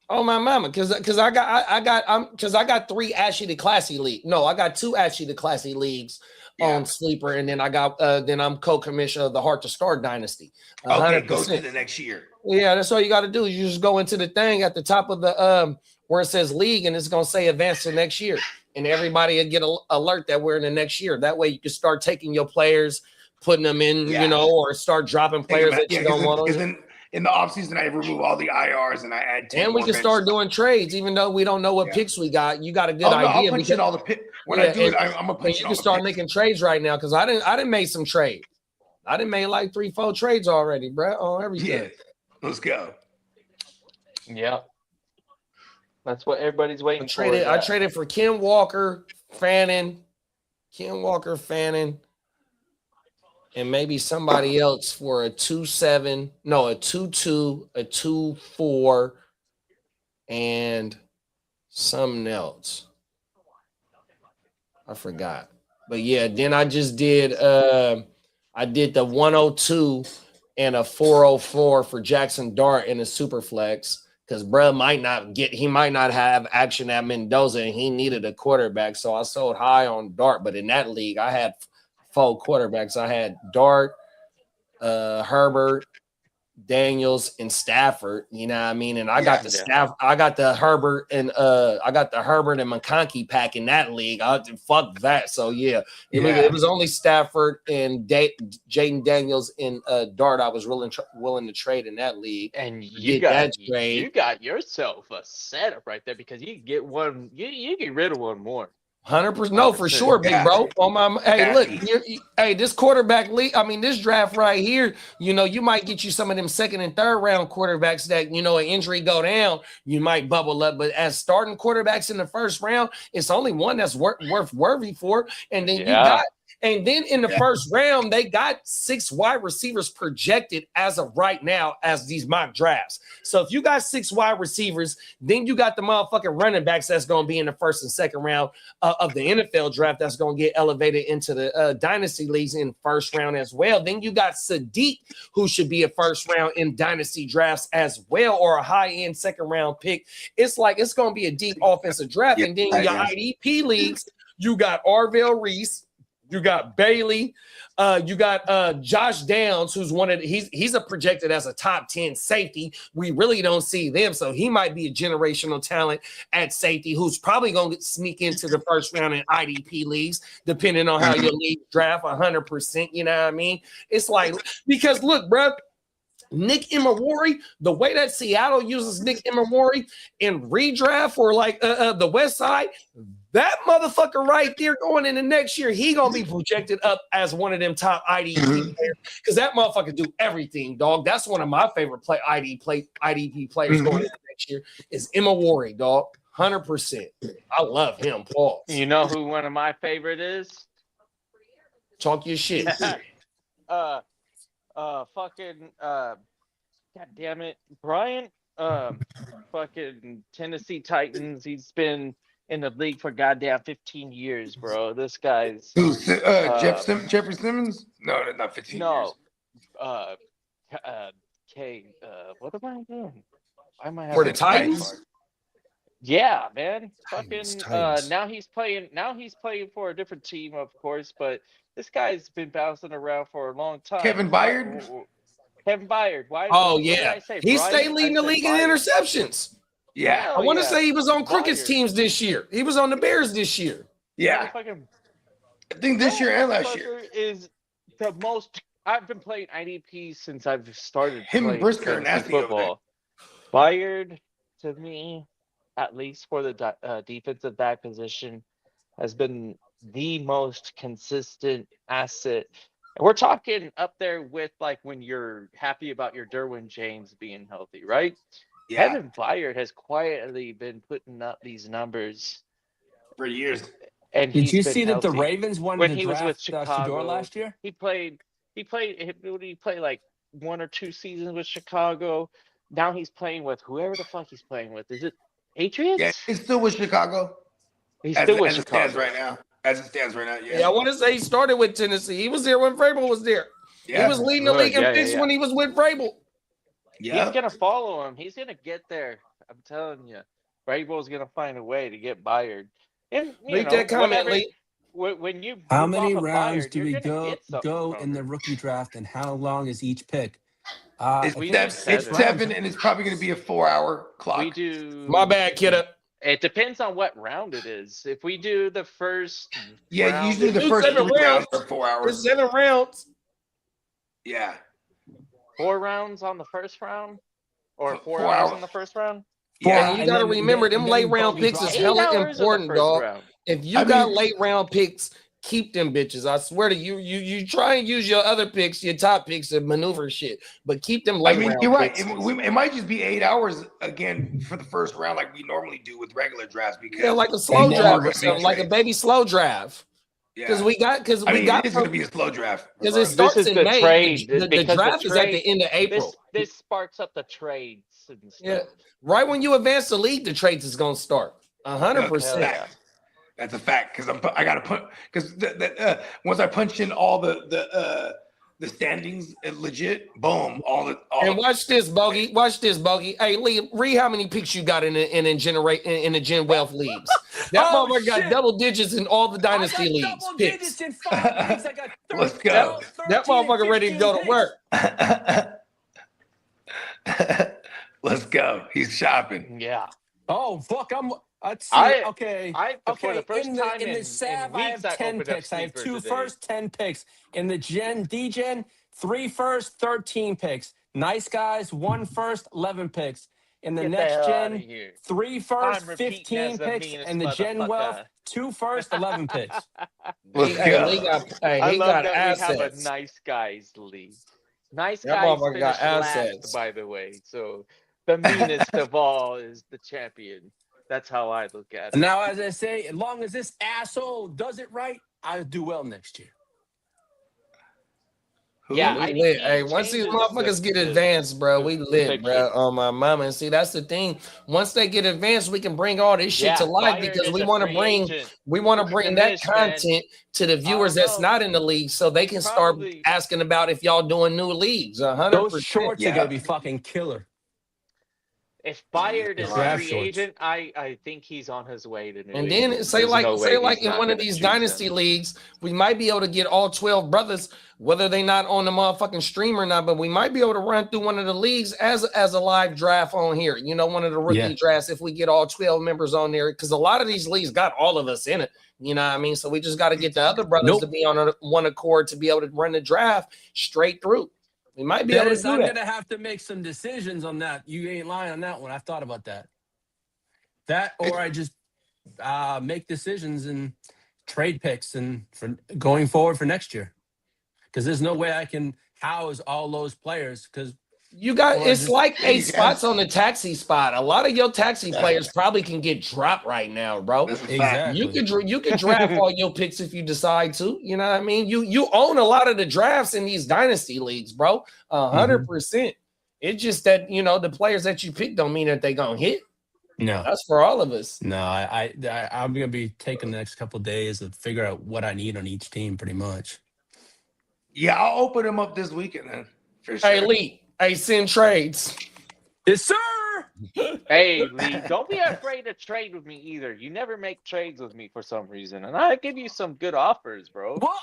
Oh my mama, because I got 3 Ashley the Classy league. No, I got 2 Ashley the Classy leagues on Sleeper, and then I got then I'm co-commissioner of the Heart to Star Dynasty. Okay, go 100%. to the next year. Yeah, that's all you got to do. You just go into the thing at the top of the where it says league, and it's gonna say advance to next year, and everybody will get an alert that we're in the next year. That way, you can start taking your players, putting them in, or start dropping players that you don't want. Because in the offseason, I remove all the IRs and I add 10 And we more can bench start spots. doing trades, even though we don't know what picks we got. You got a good idea. I'll punch in all the pick. When I do it, I'm gonna punch you in all can the start picks. making trades right now because I didn't make some trade. I didn't make like 3-4 trades already, bro, on everything. Yeah, let's go. Yeah. That's what everybody's waiting for. I traded for Ken Walker, Fannin, and maybe somebody else for a 2-7, no, a 2-2, a 2-4, and something else. I forgot. But yeah, then I just did I did the 102 and a 404 for Jackson Dart in a super flex. Because bruh might not have action at Mendoza, and he needed a quarterback. So I sold high on Dart. But in that league, I had 4 quarterbacks. I had Dart, Herbert, Daniels, and Stafford. You know what I mean? And I got the Herbert and McConkey pack in that league. Fuck that. So yeah, it was only Stafford and Jaden Daniels and Dart I was willing to trade in that league. And you got that trade. You got yourself a setup right there because you get one. You get rid of one more. 100%. No, for sure, big bro. Hey, look, this quarterback league. I mean, this draft right here. You might get you some of them 2nd and 3rd round quarterbacks that an injury go down, you might bubble up. But as starting quarterbacks in the 1st round, it's only one that's worth worthy for. And then in the 1st round, they got 6 wide receivers projected as of right now as these mock drafts. So if you got 6 wide receivers, then you got the motherfucking running backs that's going to be in the 1st and 2nd round of the NFL draft that's going to get elevated into the dynasty leagues in 1st round as well. Then you got Sadiq, who should be a 1st round in dynasty drafts as well, or a high-end 2nd round pick. It's like it's going to be a deep offensive draft. And then your IDP leagues, you got Arvell Reese, you got Bailey, you got Josh Downs, who's he's a projected as a top 10 safety. We really don't see them, so he might be a generational talent at safety who's probably going to sneak into the 1st round in IDP leagues, depending on how your league draft 100%. You know what I mean? It's like, because look, bro, Nick Imawari, the way that Seattle uses Nick Imawari in redraft or like the West Side, that motherfucker right there going into next year, he gonna be projected up as one of them top IDP players because that motherfucker do everything, dog. That's one of my favorite IDP players going into next year is Imawari, dog. 100%. I love him, Paul. You know who one of my favorite is? Talk your shit. God damn it, Bryant. Fucking Tennessee Titans. He's been in the league for goddamn 15 years, bro. This guy's Who's Jeffrey Simmons? No, not 15 years. uh, what am I doing? Why am I For the having a brain Titans? fart? Yeah, man. Titans. Now he's playing for a different team, of course, but this guy's been bouncing around for a long time. Kevin Byard? Kevin Byard. Why? Oh, what did yeah. I say, He Bryant? stayed leading I the said league in Byard. interceptions. Yeah. I want to yeah. say he was on Crooked's Byard. teams this year. He was on the Bears this year. Yeah. Motherfucking I think this year and last year. motherfucker is the most. I've been playing IDP since I've started Him and playing Brisker are fantasy nasty over football. Byard, to me, at least for the defensive back position, has been the most consistent asset. And we're talking up there with like when you're happy about your Derwin James being healthy, right? Yeah. Kevin Byard has quietly been putting up these numbers, For years. and Did he's you been see that the healthy. Ravens wanted When to he was draft with Chicago Shador last year? He played. What did he play? Like 1 or 2 seasons with Chicago. Now he's playing with whoever the fuck he's playing with. Is it Patriots? Yeah, he's still with Chicago. He's As, still with as it stands Chicago. right now. As it stands right now, Yeah, I yeah. want to say he started with Tennessee. He was there when Vrabel was there. Yeah. He was leading the Good, league in yeah, picks yeah. when he was with Vrabel. Yeah. He's gonna follow him. He's gonna get there. I'm telling you, Vrabel's gonna find a way to get Byard. And you Read know, that comment, whatever- Lee. when you How move many off of rounds Byard, do you're we gonna get something go from in the him. rookie draft, and how long is each pick? It's, We seven, do it's seven. 7, and it's probably going to be a 4-hour clock. We do. My bad, kiddo. It depends on what round it is. If we do the first, Yeah, round, usually the Do first 7 3 rounds rounds. are 4 It's hours. 7 rounds. Yeah. 4 rounds on the first round, or 4 4 hours hours. in the first round. Yeah. And you and got to then- remember, then- them then late round Bobby picks is drops. 8 hella hours in the important, first dog. round. If you I got mean- late round picks, keep them bitches. I swear to you, you try and use your other picks, your top picks, to maneuver shit, but keep them I late mean, round you're right. picks. It might just be 8 hours again for the first round, like we normally do with regular drafts. Because Yeah, like a slow And then drive we're or gonna something, make like a trades. baby slow drive. Because yeah. we got I mean, it is going to be a slow draft. because it regardless. starts This is in the May. trade, The because the draft is at the trade- end of April. This sparks up the trades and stuff. Yeah, right when you advance the league, the trades is gonna start. 100%. Yeah. That's a fact because I got to put because once I punch in all the standings, legit, boom, all And watch this, Bogey. Watch this, Bogey. Hey, Lee, read how many picks you got in the Gen Wealth leagues. That Oh, motherfucker got shit. double digits in all the I Dynasty got leagues. double Picks. digits in 5 leagues. I got 13, Let's go. 13 That motherfucker ready to go to 15 work. Let's go. He's shopping. Yeah. Oh fuck! Let's see. I- Okay. For Okay. the first in time the in Sav, I weeks, have I 10 opened up picks. I have Sleeper two today. first, 10 picks. In the Dgen, 3 first, 13 picks. Nice guys, 1 first, 11 picks. In the Get the next hell outta gen, here. 3 first, I'm repeating 15 as the picks. meanest And the Gen Wealth, motherfucker. 2 first, 11 picks. Let's Hey, go. Lee got, hey, I he love got that assets. we have a nice guys league. Nice That guys motherfucker got finished last, assets. by the way. So the meanest of all is the champion. That's how I look at it. And now, as I say, as long as this asshole does it right, I'll do well next year. Yeah, We I lit. think Hey, once these changes motherfuckers the- get advanced, bro, we lit, the bro. On my mama. And see, that's the thing. Once they get advanced, we can bring all this shit to life Byard because is we a want to free bring agent. that Finish, man. content to the viewers that's know. not in the league, so they can Probably- start asking about if y'all doing new leagues. Those 100%. shorts are Yeah. going to be fucking killer. If Byard is a Draft free shorts. agent, I think he's on his way to new And England. then say There's like no way say he's like in not one of gonna these choose dynasty them. leagues, we might be able to get all 12 brothers, whether they not on the motherfucking stream or not, but we might be able to run through one of the leagues as a live draft on here. You know, one of the rookie Yeah. drafts if we get all 12 members on there, because a lot of these leagues got all of us in it. You know what I mean? So we just got to get the other brothers Nope. to be on one accord to be able to run the draft straight through. We might be able to Dennis, do I'm that. going to have to make some decisions on that. You ain't lying on that one. I thought about that. That, or I just make decisions and trade picks and for going forward for next year. Because there's no way I can house all those players. Because You got Or it's just- like 8 Yeah. spots on the taxi spot. A lot of your taxi players probably can get dropped right now, bro. That's a fact. exactly. You could draft all your picks if you decide to. You know what I mean? You own a lot of the drafts in these dynasty leagues, bro. 100%. It's just that the players that you pick don't mean that they gonna hit. No, That's for all of us. no. I'm gonna be taking the next couple of days to figure out what I need on each team, pretty much. Yeah, I'll open them up this weekend then. For sure. Hey, Lee. Hey, send trades. Yes, sir. Hey, Lee, don't be afraid to trade with me either. You never make trades with me for some reason, and I give you some good offers, bro. Well,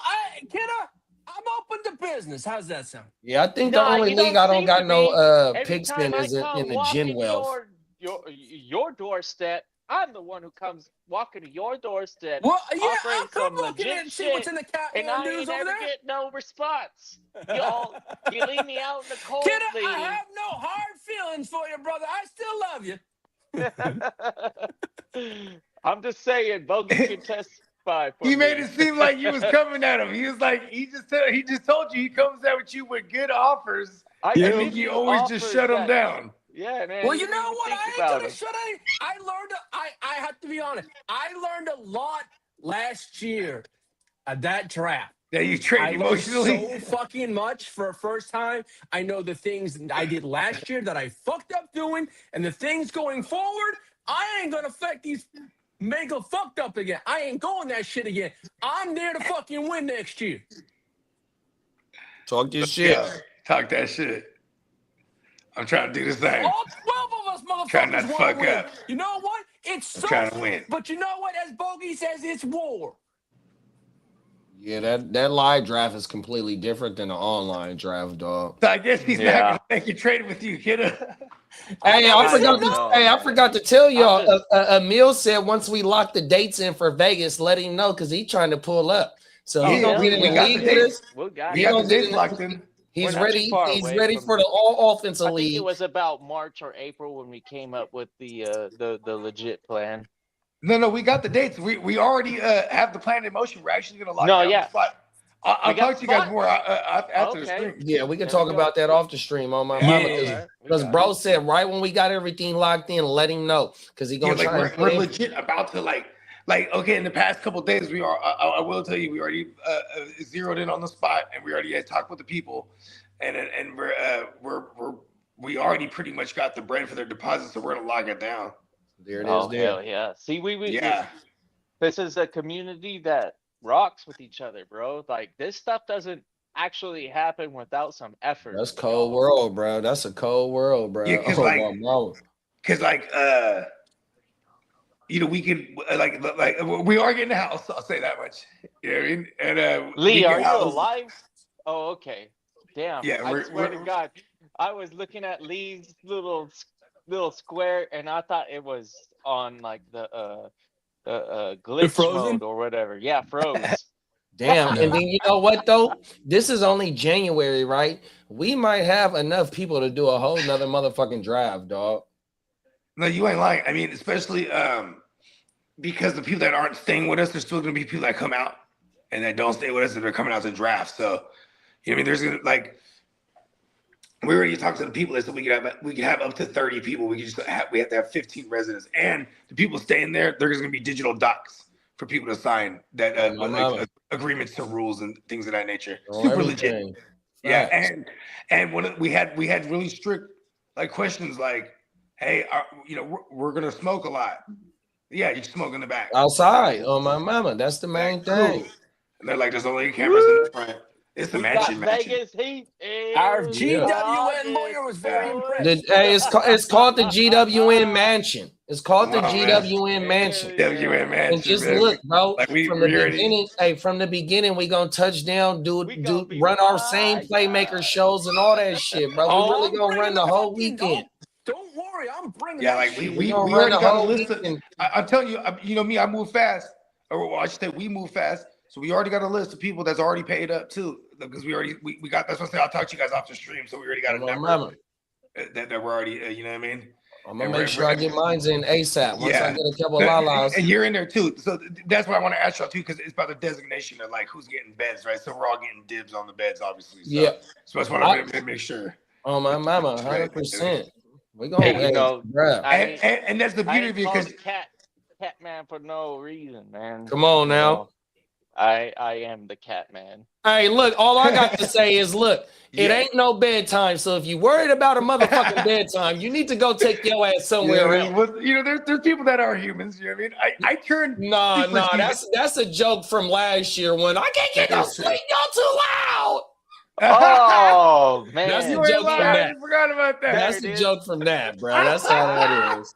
I'm open to business. How's that sound? Yeah, I think the Nah, only you league I don't seem got to no be. Every pigskin time I is in come the walking Gen Wealth. your doorstep, I'm the one who comes walking to your doorstep, Well, yeah, I'll offering come some look at it legit and see what's shit, in the cat and I news ain't over ever there. get no response. You leave me out in the cold, Kiddo, Lee. I have no hard feelings for you, brother. I still love you. I'm just saying, Bogey can testify for He me. made it seem like you was coming at him. He was like, he just told you he comes out with you with good offers, I and give then you you always just offers shut him that- down. Yeah, man. Well, you you don't know even what? think I ain't about gonna it. shut any. I learned. I have to be honest. I learned a lot last year at that draft. That you trade I learned emotionally. so fucking much for a first time. I know the things I did last year that I fucked up doing, and the things going forward. I ain't gonna affect these mega fucked up again. I ain't going that shit again. I'm there to fucking win next year. Talk your shit. Yeah, talk that shit. I'm trying to do the same. All 12 of us Trying not motherfuckers to want fuck to win. up. You know what? It sucks. trying to win. But you know what? As Bogey says, it's war. Yeah, that live draft is completely different than the online draft, dog. So I guess he's Yeah. not gonna make you trade with you, kiddo. Hey, I don't know, I man. forgot to tell y'all. I'm just- Emil said once we lock the dates in for Vegas, let him know because he's trying to pull up. So he's Yeah, gonna get in we the got league the with dates. us. We got We He got gonna the get dates in locked in. He's We're not too ready. far He's away ready from- for the all offensive I think league. it was about March or April when we came up with the legit plan. No, we got the dates. We already have the plan in motion. We're actually gonna lock No, down yeah. the spot. I'll We got talk to you guys spot. more after the Okay. stream. Yeah, we can There talk we go. about that off the stream on my Yeah. mama Alright, we because got bro it. said right when we got everything locked in, let him know because he Yeah, gonna like try and we're put in. legit about to like okay. In the past couple of days, we are. I will tell you, we already zeroed in on the spot, and we already had talked with the people, and we already pretty much got the bread for their deposit, so we're gonna lock it down. There it is. Oh There. hell yeah! See, we Yeah. this is a community that rocks with each other, bro. Like this stuff doesn't actually happen without some effort. That's cold world, bro. That's a cold world, bro. Yeah, 'cause, Oh, like- my mama. Cause we could like we are getting a house. I'll say that much. You know what I mean? And Lee, we get are you house- alive? Oh, okay. Damn. Yeah, I we're- swear to we're- God, I was looking at Lee's little square, and I thought it was on like the glitch frozen? mode or whatever. Yeah, froze. Damn. No. And then you know what though? This is only January, right? We might have enough people to do a whole nother motherfucking draft, dog. No, you ain't lying. I mean, especially because the people that aren't staying with us, there's still gonna be people that come out and that don't stay with us and they're coming out to draft. So, you know what I mean? There's gonna like we already talked to the people that said we could have up to 30 people. We have to have 15 residents, and the people staying there, there's gonna be digital docs for people to sign that agreements to rules and things of that nature. Super legit. Yeah, and when we had really strict like questions like, hey, we're gonna smoke a lot. Yeah, you smoke in the back. Outside, on my mama. That's the main Like, thing. cool. And they're like, there's only cameras in the front. It's the We got mansion. Vegas Heat. Our in GWN lawyer was very August, impressed. It's called the GWN Mansion. It's called the Oh, man. GWN Mansion. WN Mansion. And just man. look, bro. Like, From the beginning, we gonna touch down, We gonna be run our same live. playmaker shows and all that shit, bro. We really gonna run the whole weekend. Don't worry, I'm bringing. Yeah, that like shit. we gonna run already the got a whole list. weekend. I'm telling you, you know me, I move fast. Or I should say, we move fast. So we already got a list of people that's already paid up too, because we got. That's what I say. I'll talk to you guys off the stream. So we already got a number that we're already. You know what I mean? I'm gonna make sure I get mines in ASAP once I Yeah. get a couple of lalas. And you're in there too. So that's what I want to ask y'all too, because it's about the designation of like who's getting beds, right? So we're all getting dibs on the beds, obviously. So, Yeah. So that's what I'm gonna make sure. On my mama, 100%. We gonna Hey, you know, bruh. And that's the I beauty of ain't it, called because the cat man for no reason, man. Come on now. I am the cat man. Hey, look, all I got to say is, look, it Yeah. ain't no bedtime. So if you worried about a motherfucking bedtime, you need to go take your ass somewhere else. There's people that are humans. You know what I mean? I turned No, superhuman. that's a joke from last year when I can't get no sleep. Y'all too loud. Oh man, That's You a ain't joke from lying. that. I forgot about that. That's it a is. joke from that, bro. That's all that is.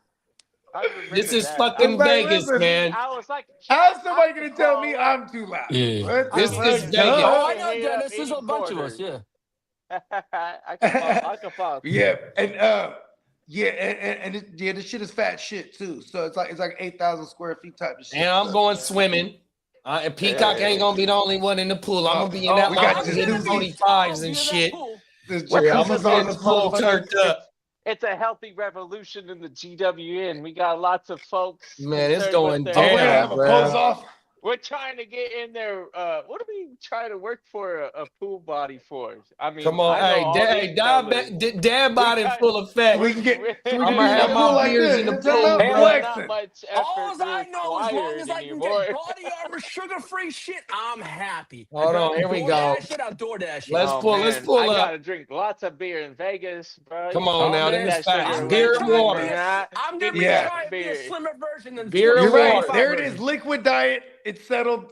I remember This is that. fucking like, Vegas, listen, man. I was like, How's somebody gonna tell me I'm too loud? Yeah. What This the is fuck? Vegas. Oh, I can know, hit up Dennis. There's any a bunch of corner. us. Yeah. I can follow. Yeah, and this shit is fat shit too. So it's like 8,000 square feet type of shit. And I'm So- going swimming. And Peacock ain't gonna be the only one in the pool. I'm gonna be in that we got motherfucker hitting jacuzzis. 45s and shit. There's Yeah, I'm jacuzzis gonna on be the in the pool motherfucker. turned up. It's a healthy revolution in the GWN. We got lots of folks. Man, it's concerned with going their- Oh, we're gonna down, have a bruh. close off. We're trying to get in there. What are we trying to work for a pool body for? I mean, Come on, I know hey, all dad, these fellas. dad bod in got- full effect. We can get. So we I'ma can have use my the pool like beers this. in the It's pool, not bro. flexing. Not much All effort I know, as long as I can anymore. get body armor, sugar-free shit, I'm happy. Hold on, here we go. Shit, I'll DoorDash. Let's Oh, pull I up. gotta drink lots of beer in Vegas, bro. Come You on can't now, get this is that facts. sugar Beer away and from me, water. man. I'm Give gonna me be that trying to be a beer. slimmer version than Beer You're and right. water. There it is. Liquid diet. It's settled.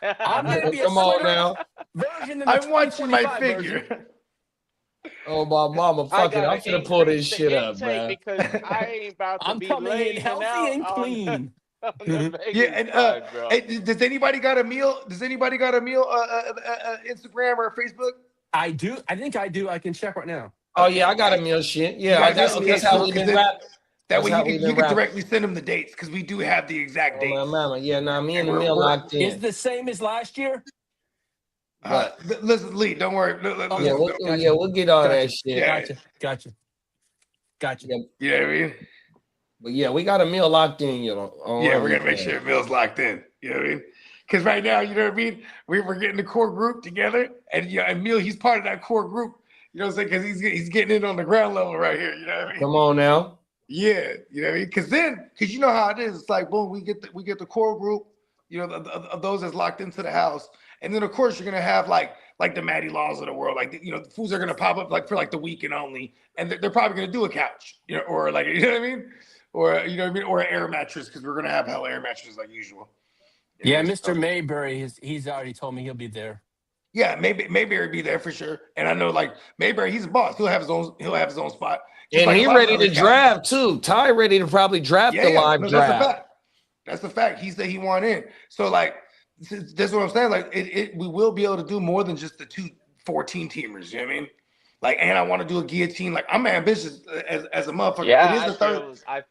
I'm gonna be a Come on slimmer now. version than the I'm watching my 2025 version. figure. Oh my mama, fuck it. I'm finna pull this shit up, man. Because I ain't about to I'm be coming in laying healthy out and clean. on the Vegas Yeah, and side, bro. hey, does anybody got a meal? Instagram or Facebook? I do. I think I do. I can check right now. Oh yeah, I got a meal shit. You Yeah, got that's, that? Okay, that's how cool, we 'cause been then- rapping. That That's way how you we can been rapping. directly send them the dates because we do have the exact Oh dates. my mama, yeah. Now me and the We're- meal we're- locked Is in. the same as last year? Listen, Lee, don't worry. Yeah, we'll get all that shit. Yeah. Gotcha. Yeah, You know what I mean? but yeah, we got a meal locked in. You know. Yeah, we're gonna make sure Mill's locked in. You know what I mean? Because right now, you know what I mean. We're getting the core group together, and and Mill, he's part of that core group. You know what I'm saying? Because he's getting in on the ground level right here. You know what I mean? Come on now. Yeah, you know what I mean? Because you know how it is. It's like boom, we get the core group. You know, of those that's locked into the house, and then of course you're gonna have like the Matty Laws of the world. Like the fools are gonna pop up like for like the weekend only, and they're probably gonna do a couch, or like you know what I mean, or you know what I mean, or an air mattress because we're gonna have hell air mattresses like usual. Yeah, So- Mr. Mayberry, he's already told me he'll be there. Yeah, Mayberry be there for sure, and I know like Mayberry, he's a boss. He'll have his own spot. Just And like he a lot of ready other to cats. draft too. Ty ready to probably draft the live no, draft. That's a fact. He said he want in. So like, that's what I'm saying. Like, we will be able to do more than just the 2 14-teamers. You know what I mean? Like, and I want to do a guillotine. Like, I'm ambitious as a motherfucker. Yeah, it is the third.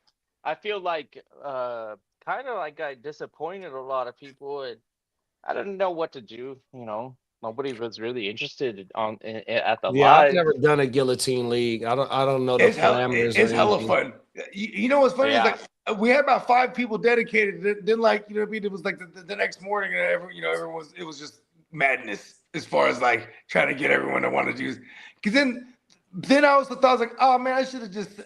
I feel like kind of like I disappointed a lot of people, and I didn't know what to do. Nobody was really interested at the Yeah, I've live. never done a guillotine league. I don't know the parameters. It's or hella anything. fun. You know what's funny Yeah. is like we had about 5 people dedicated. Then like you know what I mean, it was like the next morning and everyone it was just madness as far as like trying to get everyone to want to do. Because then I was like, oh man, I should have just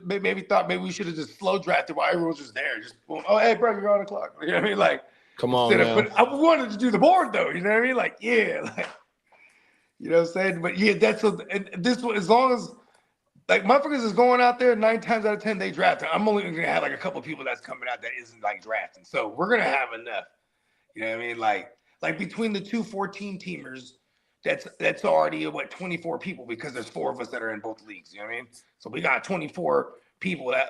maybe we should have just slow drafted while everyone was just there. Just boom. Oh hey bro, you're on the clock. You know what I mean? Like Come on, instead of man. I wanted to do the board though. You know what I mean? Like yeah, like you know what I'm saying. But yeah, and this one as long as. Like motherfuckers is going out there 9 times out of 10 they draft. I'm only gonna have like a couple people that's coming out that isn't like drafting. So we're gonna have enough. You know what I mean? Like between the 2 14-teamers, that's already 24 people because there's 4 of us that are in both leagues. You know what I mean? So we got 24 people that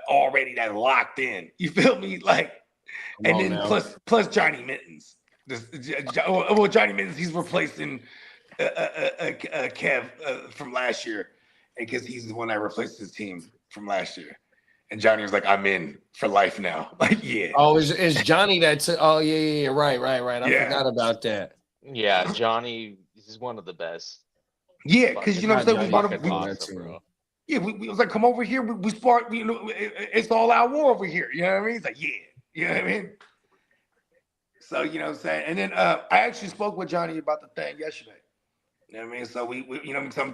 locked in. You feel me? Like, Come and on then now. plus Johnny Mittens. Well, Johnny Mittens, he's replacing Kev from last year. Because he's the one that replaced his team from last year. And Johnny was like, I'm in for life now. Like, yeah. Oh, is Johnny that? Oh yeah, right. I Yeah. forgot about that. Yeah, Johnny is one of the best. Yeah, because you know what I'm saying? We brought him. Fucking we- awesome, bro. Yeah, we was like, come over here. We spark, it's all out war over here. You know what I mean? He's like, yeah. You know what I mean? So, you know what I'm saying? And then I actually spoke with Johnny about the thing yesterday. You know what I mean? So we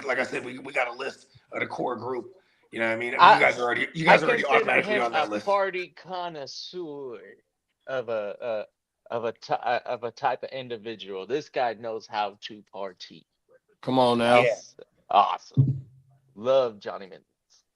like I said, we got a list of the core group. You know what I mean? You guys are already I consider automatically him on that a list. party connoisseur of a of a type of individual. This guy knows how to party. Come on now. That's awesome. Love Johnny Mendez.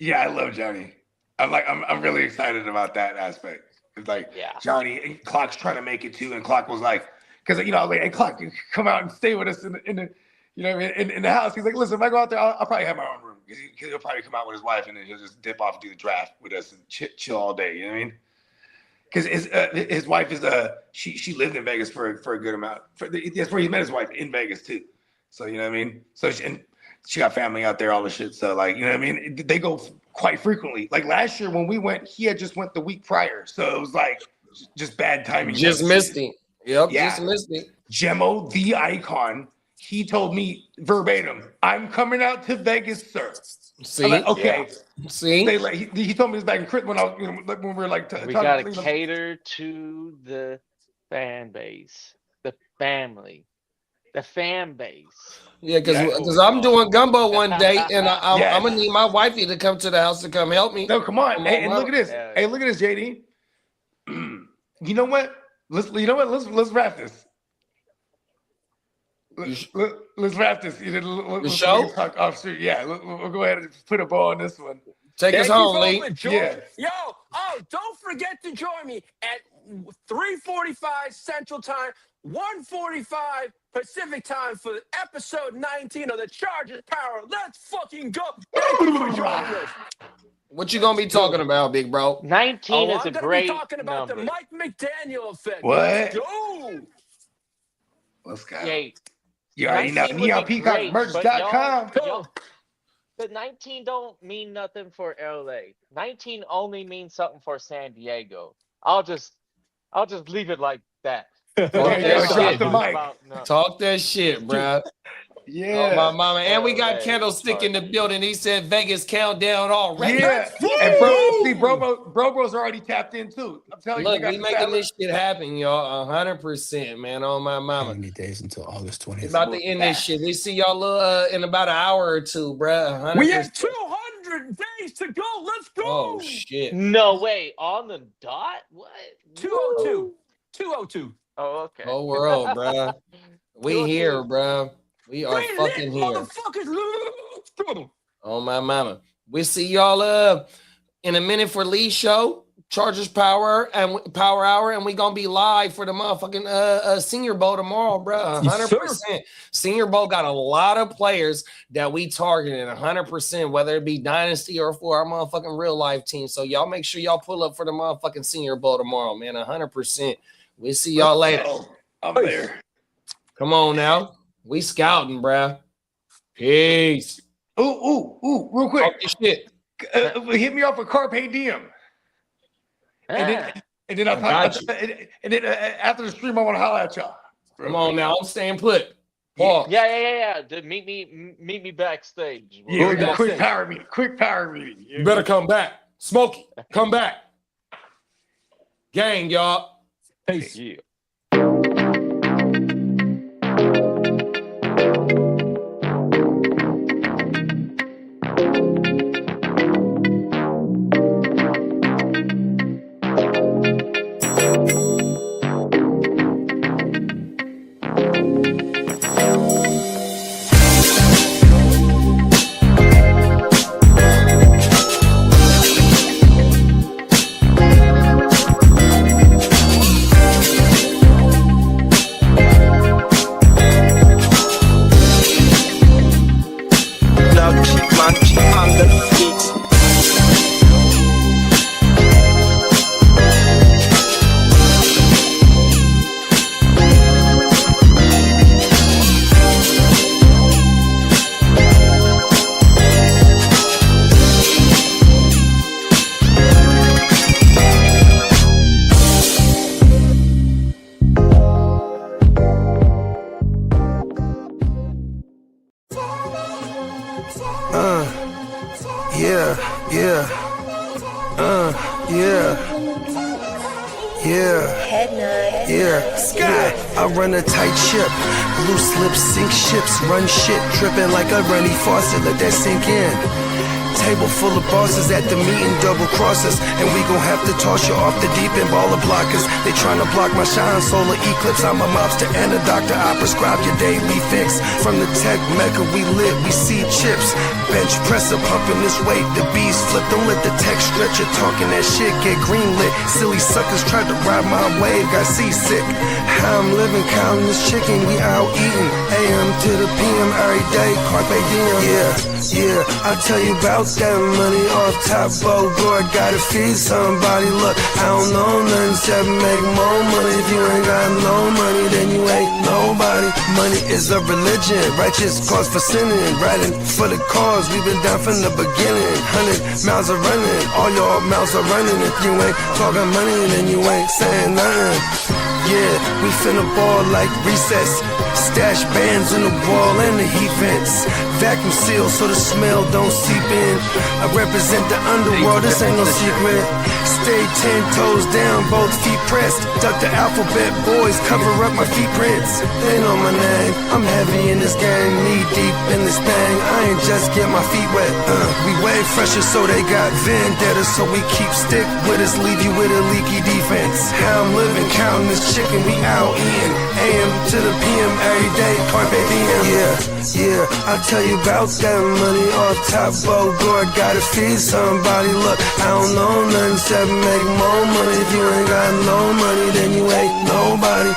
Yeah, I love Johnny. I'm really excited about that aspect. It's like Johnny and Clock's trying to make it too, and Clock was like, because I was like, hey Clock, you come out and stay with us in the in the house. He's like, listen, if I go out there, I'll probably have my own room because he'll probably come out with his wife and then he'll just dip off and do the draft with us and chill all day. You know what I mean? Because his wife is she lived in Vegas for a good amount. That's where he met his wife, in Vegas too. So you know what I mean. So she got family out there, all the shit. So like you know what I mean. They go quite frequently. Like last year when we went, he had just went the week prior, so it was like just bad timing. Just missed him. Yep, just missed him. Gemmo, the icon. He told me verbatim, "I'm coming out to Vegas, sir." See, I'm like, okay. Yeah. See, he told me this back in Christmas when we were like, we gotta cater to the fan base, the family, the fan base. Yeah, because I'm doing gumbo one day, and I'm gonna need my wifey to come to the house to come help me. No, come on. Hey, look at this. Hey, look at this, JD. You know what? Let's wrap this. Let's wrap this. The show? Yeah, we'll go ahead and put a ball on this one. Take us home, Lee. Yeah. Yo, don't forget to join me at 3:45 Central Time, 1:45 Pacific Time for episode 19 of the Chargers Power. Let's fucking go. Thank you for joining us. What you gonna be talking about, big bro? 19 is a great I'm gonna be talking about number. the Mike McDaniel effect. What? Let's go. Let's go. Yeah, You already know. 19 would be great, but NeonPeacockMerch.com. But 19 don't mean nothing for LA. 19 only means something for San Diego. I'll just leave it like that. Talk that shit. Drop the mic. Talk that shit, bro. Yeah. Oh, my mama. And we got Candlestick in the building. He said Vegas countdown already. Yeah. And Bro's already tapped in too. I'm telling you. Look, we making this shit happen, y'all. 100%, man. On my mama. 90 days until August 20th. About to end this shit. We see y'all in about an hour or two, bro. We have 200 days to go. Let's go. Oh, shit. No way. On the dot? What? 202. 202. Oh, okay. Oh, world, bro. We here, bro. We are fucking here. Motherfuckers. Oh, my mama. We see y'all in a minute for Lee's show, Chargers Power Hour, and we gonna be live for the motherfucking Senior Bowl tomorrow, bro. 100%. Senior Bowl got a lot of players that we targeted 100%, whether it be Dynasty or for our motherfucking real life team. So y'all make sure y'all pull up for the motherfucking Senior Bowl tomorrow, man. 100%. We'll see y'all later. I'm there. Come on now. We scouting, bruh. Peace. Ooh, real quick. Talk your shit. Hit me off a Carpe Diem. And then after the stream, I want to holler at y'all. Come on now. I'm staying put. Paul. Yeah. Meet me backstage. Yeah, we got quick power meeting. You better come back. Smokey, come back. Gang, y'all. Peace. Yeah. I run a tight ship, loose lips sink ships, run shit, dripping like a runny faucet, let that sink in. table full of bosses at the meeting, double crosses. And we gon' have to toss you off the deep end, baller blockers. They tryna block my shine, solar eclipse. I'm a mobster and a doctor. I prescribe your daily fix. From the tech mecca, we lit, we see chips. Bench presser pumping this weight, the beast flip. Don't let the tech stretcher talking that shit get greenlit. Silly suckers tried to ride my wave, got seasick. How I'm living, counting this chicken, we out eating. AM to the PM every day, carpe diem. Yeah, I'll tell you about that money off top, boy, gotta feed somebody. Look, I don't know nothing except make more money. If you ain't got no money, then you ain't nobody. Money is a religion, righteous cause for sinning. Riding for the cause, we've been down from the beginning. 100 miles are running, all your mouths are running. If you ain't talking money, then you ain't saying nothing. Yeah, we finna ball like recess. Stash bands in the wall and the heat vents. Vacuum sealed so the smell don't seep in. I represent the underworld, this ain't no secret. Stay 10 toes down, both feet pressed. Duck the alphabet boys, cover up my feet prints. They know my name, I'm heavy in this game. Knee deep in this bang, I ain't just get my feet wet. We way fresher so they got vendetta. So we keep stick with us, leave you with a leaky defense. How I'm living, counting this chicken, we out eating. AM to the PM every day, carpe diem. Yeah, I'll tell you about that money off top, boy, gotta feed somebody. Look, I don't know nothing except make more money. If you ain't got no money, then you ain't nobody.